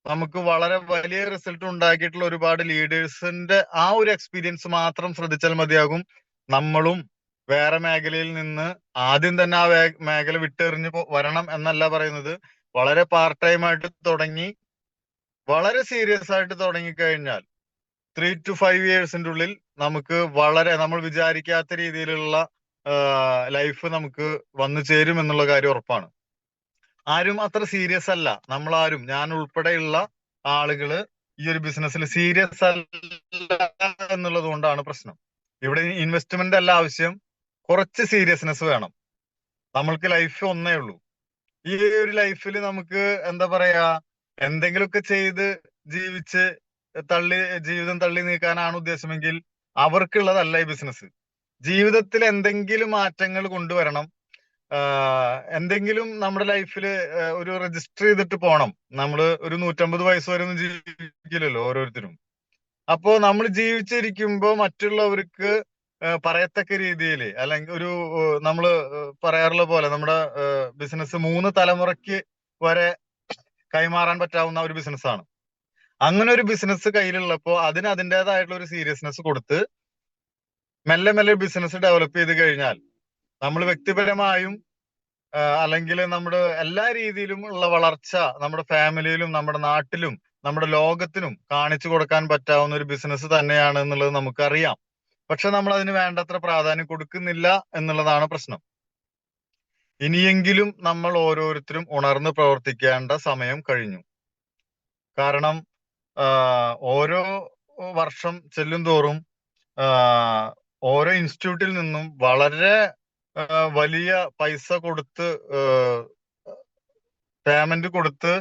നമുക്ക് വളരെ വലിയ റിസൾട്ട് ഉണ്ടാക്കിയിട്ടുള്ള ഒരുപാട് ലീഡേഴ്സിന്റെ ആ ഒരു എക്സ്പീരിയൻസ് മാത്രം ശ്രദ്ധിച്ചാൽ മതിയാകും. നമ്മളും വേറെ മേഖലയിൽ നിന്ന് ആദ്യം തന്നെ ആ മേഖല വിട്ടെറിഞ്ഞ് വരണം എന്നല്ല പറയുന്നത്. വളരെ പാർട്ട് ടൈം ആയിട്ട് തുടങ്ങി വളരെ സീരിയസ് ആയിട്ട് തുടങ്ങിക്കഴിഞ്ഞാൽ 3 to 5 ഇയേഴ്സിന്റെ ഉള്ളിൽ നമുക്ക് വളരെ നമ്മൾ വിചാരിക്കാത്ത രീതിയിലുള്ള ലൈഫ് നമുക്ക് വന്നു ചേരും എന്നുള്ള കാര്യം ഉറപ്പാണ്. ആരും അത്ര സീരിയസ് അല്ല, നമ്മളാരും, ഞാൻ ഉൾപ്പെടെയുള്ള ആളുകള് ഈ ഒരു ബിസിനസ്സിൽ സീരിയസ് അല്ല എന്നുള്ളത് കൊണ്ടാണ് പ്രശ്നം. ഇവിടെ ഇൻവെസ്റ്റ്മെന്റ് അല്ല ആവശ്യം, കുറച്ച് സീരിയസ്നെസ് വേണം. നമ്മൾക്ക് ലൈഫ് ഒന്നേ ഉള്ളൂ. ഈ ഒരു ലൈഫിൽ നമുക്ക് എന്താ പറയാ, എന്തെങ്കിലുമൊക്കെ ചെയ്ത് ജീവിച്ച് ജീവിതം തള്ളി നീക്കാനാണ് ഉദ്ദേശമെങ്കിൽ അവർക്കുള്ളതല്ല ഈ ബിസിനസ്. ജീവിതത്തിൽ എന്തെങ്കിലും മാറ്റങ്ങൾ കൊണ്ടുവരണം. എന്തെങ്കിലും നമ്മുടെ ലൈഫിൽ ഒരു രജിസ്റ്റർ ചെയ്തിട്ട് പോണം. നമ്മള് ഒരു 150 വയസ്സ് വരെ ഒന്നും ജീവിക്കില്ലല്ലോ ഓരോരുത്തരും. അപ്പോ നമ്മൾ ജീവിച്ചിരിക്കുമ്പോ മറ്റുള്ളവർക്ക് പറയത്തക്ക രീതിയിൽ, അല്ലെങ്കിൽ ഒരു നമ്മള് പറയാറുള്ള പോലെ നമ്മുടെ ബിസിനസ് 3 തലമുറയ്ക്ക് വരെ കൈമാറാൻ പറ്റാവുന്ന ഒരു ബിസിനസ്സാണ്. അങ്ങനെ ഒരു ബിസിനസ് കയ്യിലുള്ളപ്പോ അതിന് അതിൻ്റെതായിട്ടുള്ള ഒരു സീരിയസ്നെസ് കൊടുത്ത് മെല്ലെ മെല്ലെ ബിസിനസ് ഡെവലപ്പ് ചെയ്ത് കഴിഞ്ഞാൽ നമ്മൾ വ്യക്തിപരമായും അല്ലെങ്കിൽ നമ്മുടെ എല്ലാ രീതിയിലും ഉള്ള വളർച്ച നമ്മുടെ ഫാമിലിയിലും നമ്മുടെ നാട്ടിലും നമ്മുടെ ലോകത്തിനും കാണിച്ചു കൊടുക്കാൻ പറ്റാവുന്ന ഒരു ബിസിനസ് തന്നെയാണ് എന്നുള്ളത് നമുക്കറിയാം. പക്ഷെ നമ്മൾ അതിന് വേണ്ടത്ര പ്രാധാന്യം കൊടുക്കുന്നില്ല എന്നുള്ളതാണ് പ്രശ്നം. ഇനിയെങ്കിലും നമ്മൾ ഓരോരുത്തരും ഉണർന്ന് പ്രവർത്തിക്കേണ്ട സമയം കഴിഞ്ഞു. കാരണം ഓരോ വർഷം ചെല്ലും തോറും ഓരോ ഇൻസ്റ്റിറ്റ്യൂട്ടിൽ നിന്നും വളരെ വലിയ പൈസ കൊടുത്ത് പേയ്മെന്റ് കൊടുത്ത്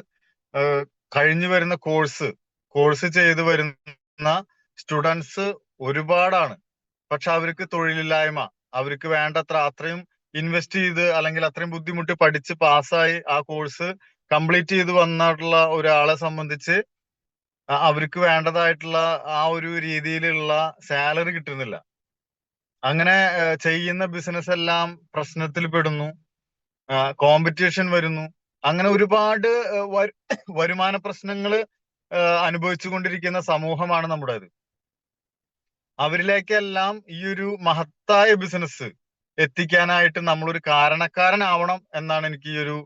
കഴിഞ്ഞു വരുന്ന കോഴ്സ് ചെയ്തു വരുന്ന സ്റ്റുഡൻസ് ഒരുപാടാണ്. പക്ഷെ അവർക്ക് തൊഴിലില്ലായ്മ, അവർക്ക് വേണ്ടത്ര അത്രയും ഇൻവെസ്റ്റ് ചെയ്ത് അല്ലെങ്കിൽ അത്രയും ബുദ്ധിമുട്ടി പഠിച്ച് പാസ്സായി ആ കോഴ്സ് കംപ്ലീറ്റ് ചെയ്ത് വന്നിട്ടുള്ള ഒരാളെ സംബന്ധിച്ച് അവർക്ക് വേണ്ടതായിട്ടുള്ള ആ ഒരു രീതിയിലുള്ള സാലറി കിട്ടുന്നില്ല. അങ്ങനെ ചെയ്യുന്ന ബിസിനസ് എല്ലാം പ്രശ്നത്തിൽ പെടുന്നു, കോമ്പറ്റീഷൻ വരുന്നു. അങ്ങനെ ഒരുപാട് വരുമാന പ്രശ്നങ്ങൾ അനുഭവിച്ചു കൊണ്ടിരിക്കുന്ന സമൂഹമാണ് നമ്മുടേത്. അവരിലേക്കെല്ലാം ഈ ഒരു മഹത്തായ ബിസിനസ് എത്തിക്കാനായിട്ട് നമ്മളൊരു കാരണക്കാരനാവണം എന്നാണ് എനിക്ക് ഈ ഒരു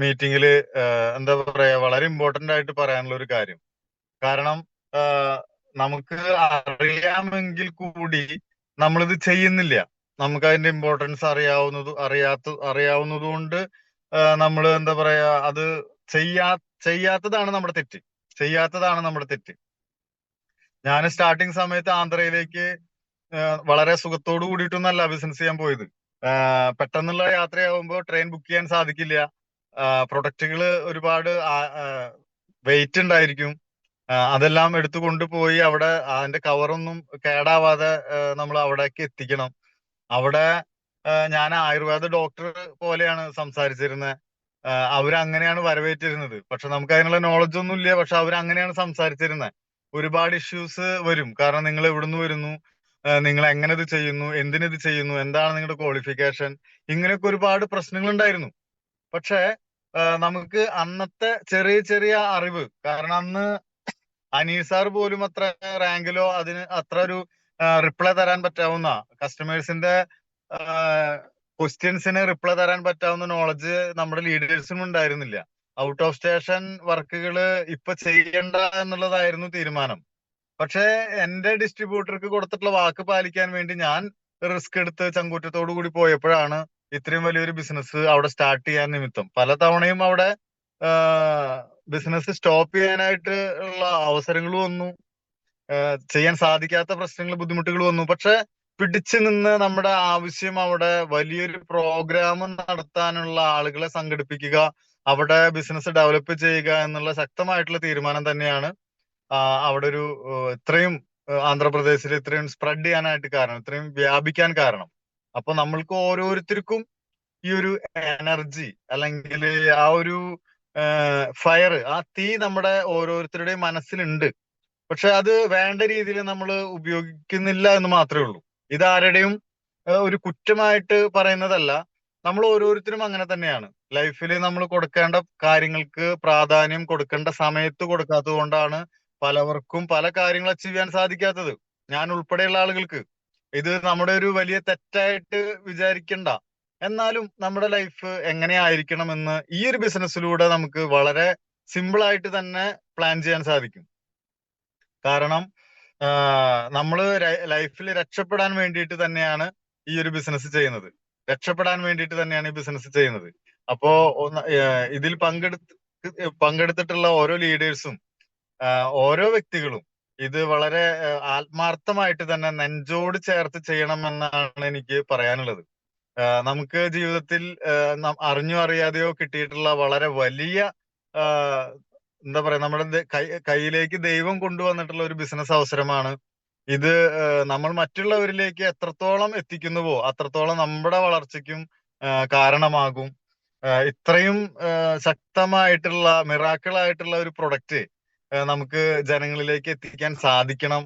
മീറ്റിംഗിൽ എന്താ പറയാ വളരെ ഇമ്പോർട്ടന്റ് ആയിട്ട് പറയാനുള്ള ഒരു കാര്യം. കാരണം നമുക്ക് അറിയാമെങ്കിൽ കൂടി നമ്മളിത് ചെയ്യുന്നില്ല. നമുക്ക് അതിന്റെ ഇമ്പോർട്ടൻസ് അറിയാവുന്നത് കൊണ്ട് നമ്മൾ എന്താ പറയാ, അത് ചെയ്യാത്തതാണ് നമ്മുടെ തെറ്റ്. ഞാൻ സ്റ്റാർട്ടിങ് സമയത്ത് ആന്ധ്രയിലേക്ക് വളരെ സുഖത്തോടു കൂടിയിട്ടൊന്നല്ല ബിസിനസ് ചെയ്യാൻ പോയത്. പെട്ടെന്നുള്ള യാത്രയാവുമ്പോൾ ട്രെയിൻ ബുക്ക് ചെയ്യാൻ സാധിക്കില്ല. പ്രൊഡക്റ്റുകൾ ഒരുപാട് വെയിറ്റ് ഉണ്ടായിരിക്കും. അതെല്ലാം എടുത്തു കൊണ്ടുപോയി അവിടെ അതിന്റെ കവറൊന്നും കേടാവാതെ നമ്മൾ അവിടേക്ക് എത്തിക്കണം. അവിടെ ഞാൻ ആയുർവേദ ഡോക്ടർ പോലെയാണ് സംസാരിച്ചിരുന്നത്. അവരങ്ങനെയാണ് വരവേറ്റിരുന്നത്. പക്ഷെ നമുക്ക് അതിനുള്ള നോളജ് ഒന്നും ഇല്ല. പക്ഷെ അവരങ്ങനെയാണ് സംസാരിച്ചിരുന്നത്. ഒരുപാട് ഇഷ്യൂസ് വരും. കാരണം നിങ്ങൾ എവിടുന്ന് വരുന്നു, നിങ്ങൾ എങ്ങനെ ഇത് ചെയ്യുന്നു, എന്തിനിത് ചെയ്യുന്നു, എന്താണ് നിങ്ങളുടെ ക്വാളിഫിക്കേഷൻ, ഇങ്ങനെയൊക്കെ ഒരുപാട് പ്രശ്നങ്ങൾ ഉണ്ടായിരുന്നു. പക്ഷെ നമുക്ക് അന്നത്തെ ചെറിയ ചെറിയ അറിവ്, കാരണം അന്ന് അനീസ് സാർ പോലും അത്ര റാങ്കിലോ അതിന് അത്ര ഒരു റിപ്ലൈ തരാൻ പറ്റാവുന്ന, കസ്റ്റമേഴ്സിന്റെ ക്വസ്റ്റ്യൻസിന് റിപ്ലൈ തരാൻ പറ്റാവുന്ന നോളജ് നമ്മുടെ ലീഡേഴ്സിനും ഉണ്ടായിരുന്നില്ല. ഔട്ട് ഓഫ് സ്റ്റേഷൻ വർക്കുകൾ ഇപ്പൊ ചെയ്യണ്ട എന്നുള്ളതായിരുന്നു തീരുമാനം. പക്ഷെ എന്റെ ഡിസ്ട്രിബ്യൂട്ടർക്ക് കൊടുത്തിട്ടുള്ള വാക്ക് പാലിക്കാൻ വേണ്ടി ഞാൻ റിസ്ക് എടുത്ത് ചങ്കൂറ്റത്തോടു കൂടി പോയപ്പോഴാണ് ഇത്രയും വലിയൊരു ബിസിനസ് അവിടെ സ്റ്റാർട്ട് ചെയ്യാൻ നിമിത്തം. പല തവണയും അവിടെ ബിസിനസ് സ്റ്റോപ്പ് ചെയ്യാനായിട്ട് ഉള്ള അവസരങ്ങൾ വന്നു, ചെയ്യാൻ സാധിക്കാത്ത പ്രശ്നങ്ങൾ, ബുദ്ധിമുട്ടുകൾ വന്നു. പക്ഷെ പിടിച്ചു നിന്ന് നമ്മുടെ ആവശ്യം അവിടെ വലിയൊരു പ്രോഗ്രാം നടത്താനുള്ള ആളുകളെ സംഘടിപ്പിക്കുക, അവിടെ ബിസിനസ് ഡെവലപ്പ് ചെയ്യുക എന്നുള്ള ശക്തമായിട്ടുള്ള തീരുമാനം തന്നെയാണ് അവിടെ ഒരു ഇത്രയും ആന്ധ്രാപ്രദേശിൽ ഇത്രയും സ്പ്രെഡ് ചെയ്യാനായിട്ട് കാരണം, ഇത്രയും വ്യാപിക്കാൻ കാരണം. അപ്പൊ നമ്മൾക്ക് ഓരോരുത്തർക്കും ഈ ഒരു എനർജി അല്ലെങ്കിൽ ആ ഒരു ഫയർ, ആ തീ നമ്മുടെ ഓരോരുത്തരുടെയും മനസ്സിലുണ്ട്. പക്ഷെ അത് വേണ്ട രീതിയിൽ നമ്മൾ ഉപയോഗിക്കുന്നില്ല എന്ന് മാത്രമേ ഉള്ളൂ. ഇതാരുടെയും ഒരു കുറ്റമായിട്ട് പറയുന്നതല്ല. നമ്മൾ ഓരോരുത്തരും അങ്ങനെ തന്നെയാണ്. ലൈഫിൽ നമ്മൾ കൊടുക്കേണ്ട കാര്യങ്ങൾക്ക് പ്രാധാന്യം കൊടുക്കേണ്ട സമയത്ത് കൊടുക്കാത്തത് കൊണ്ടാണ് പലവർക്കും പല കാര്യങ്ങൾ അച്ചീവ് ചെയ്യാൻ സാധിക്കാത്തത്. ഞാൻ ഉൾപ്പെടെയുള്ള ആളുകൾക്ക് ഇത് നമ്മുടെ ഒരു വലിയ തെറ്റായിട്ട് വിചാരിക്കണ്ട. എന്നാലും നമ്മുടെ ലൈഫ് എങ്ങനെയായിരിക്കണമെന്ന് ഈ ഒരു ബിസിനസ്സിലൂടെ നമുക്ക് വളരെ സിമ്പിൾ ആയിട്ട് തന്നെ പ്ലാൻ ചെയ്യാൻ സാധിക്കും. കാരണം നമ്മൾ ലൈഫിൽ രക്ഷപ്പെടാൻ വേണ്ടിയിട്ട് തന്നെയാണ് ഈ ഒരു ബിസിനസ് ചെയ്യുന്നത്. അപ്പോ ഇതിൽ പങ്കെടുത്തിട്ടുള്ള ഓരോ ലീഡേഴ്സും ഓരോ വ്യക്തികളും ഇത് വളരെ ആത്മാർത്ഥമായിട്ട് തന്നെ നെഞ്ചോട് ചേർത്ത് ചെയ്യണമെന്നാണ് എനിക്ക് പറയാനുള്ളത്. നമുക്ക് ജീവിതത്തിൽ അറിഞ്ഞോ അറിയാതെയോ കിട്ടിയിട്ടുള്ള വളരെ വലിയ ആ, എന്താ പറയാ, നമ്മുടെ കയ്യിലേക്ക് ദൈവം കൊണ്ടുവന്നിട്ടുള്ള ഒരു ബിസിനസ് അവസരമാണ് ഇത്. നമ്മൾ മറ്റുള്ളവരിലേക്ക് എത്രത്തോളം എത്തിക്കുന്നുവോ അത്രത്തോളം നമ്മുടെ വളർച്ചയ്ക്കും കാരണമാകും. ഇത്രയും ശക്തമായിട്ടുള്ള മിറാക്കിൾ ആയിട്ടുള്ള ഒരു പ്രൊഡക്റ്റ് നമുക്ക് ജനങ്ങളിലേക്ക് എത്തിക്കാൻ സാധിക്കണം.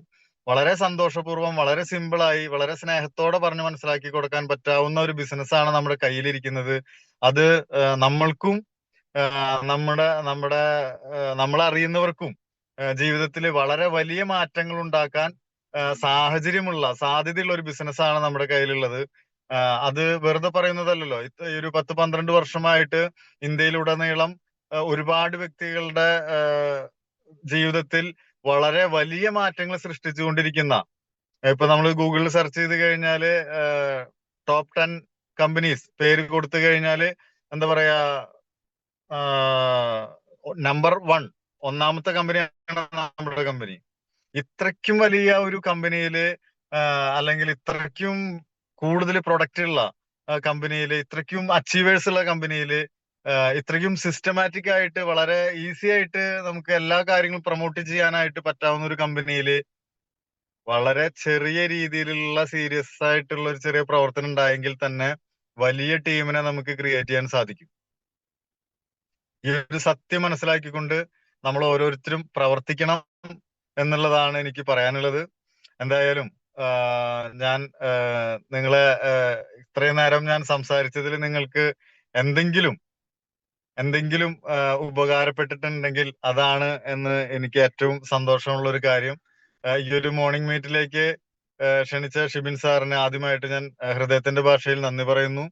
വളരെ സന്തോഷപൂർവ്വം, വളരെ സിമ്പിളായി, വളരെ സ്നേഹത്തോടെ പറഞ്ഞ് മനസ്സിലാക്കി കൊടുക്കാൻ പറ്റാവുന്ന ഒരു ബിസിനസ്സാണ് നമ്മുടെ കയ്യിലിരിക്കുന്നത്. അത് നമ്മൾക്കും നമ്മുടെ നമ്മുടെ നമ്മളറിയുന്നവർക്കും ജീവിതത്തിൽ വളരെ വലിയ മാറ്റങ്ങൾ ഉണ്ടാക്കാൻ സാധ്യതയുള്ള ഒരു ബിസിനസ്സാണ് നമ്മുടെ കയ്യിലുള്ളത്. അത് വെറുതെ പറയുന്നതല്ലല്ലോ. ഈ ഒരു 10-12 വർഷമായിട്ട് ഇന്ത്യയിലുടനീളം ഒരുപാട് വ്യക്തികളുടെ ജീവിതത്തിൽ വളരെ വലിയ മാറ്റങ്ങൾ സൃഷ്ടിച്ചുകൊണ്ടിരിക്കുന്ന, ഇപ്പൊ നമ്മൾ ഗൂഗിളിൽ സെർച്ച് ചെയ്ത് കഴിഞ്ഞാല് ടോപ്പ് 10 കമ്പനീസ് പേര് കൊടുത്തു കഴിഞ്ഞാല് എന്താ പറയാ, നമ്പർ 1 ഒന്നാമത്തെ കമ്പനിയാണ് നമ്മുടെ കമ്പനി. ഇത്രയ്ക്കും വലിയ ഒരു കമ്പനിയില് അല്ലെങ്കിൽ ഇത്രയ്ക്കും കൂടുതൽ പ്രൊഡക്റ്റ് ഉള്ള കമ്പനിയില്, ഇത്രയ്ക്കും അച്ചീവേഴ്സ് ഉള്ള കമ്പനിയില്, ഇത്രയ്ക്കും സിസ്റ്റമാറ്റിക് ആയിട്ട് വളരെ ഈസി ആയിട്ട് നമുക്ക് എല്ലാ കാര്യങ്ങളും പ്രൊമോട്ട് ചെയ്യാനായിട്ട് പറ്റാവുന്ന ഒരു കമ്പനിയില് വളരെ ചെറിയ രീതിയിലുള്ള സീരിയസ് ആയിട്ടുള്ള ഒരു ചെറിയ പ്രവർത്തനം ഉണ്ടായെങ്കിൽ തന്നെ വലിയ ടീമിനെ നമുക്ക് ക്രിയേറ്റ് ചെയ്യാൻ സാധിക്കും. ഈ ഒരു സത്യം മനസ്സിലാക്കിക്കൊണ്ട് നമ്മൾ ഓരോരുത്തരും പ്രവർത്തിക്കണം എന്നുള്ളതാണ് എനിക്ക് പറയാനുള്ളത്. എന്തായാലും ഞാൻ നിങ്ങളെ ഇത്രയും നേരം ഞാൻ സംസാരിച്ചതിൽ നിങ്ങൾക്ക് എന്തെങ്കിലും ഉപകാരപ്പെട്ടിട്ടുണ്ടെങ്കിൽ അതാണ് എന്ന് എനിക്ക് ഏറ്റവും സന്തോഷമുള്ള ഒരു കാര്യം. ഈ ഒരു മോർണിംഗ് മീറ്റിലേക്ക് ക്ഷണിച്ച ഷിബിൻ സാറിന് ആദ്യമായിട്ട് ഞാൻ ഹൃദയത്തിന്റെ ഭാഷയിൽ നന്ദി പറയുന്നു.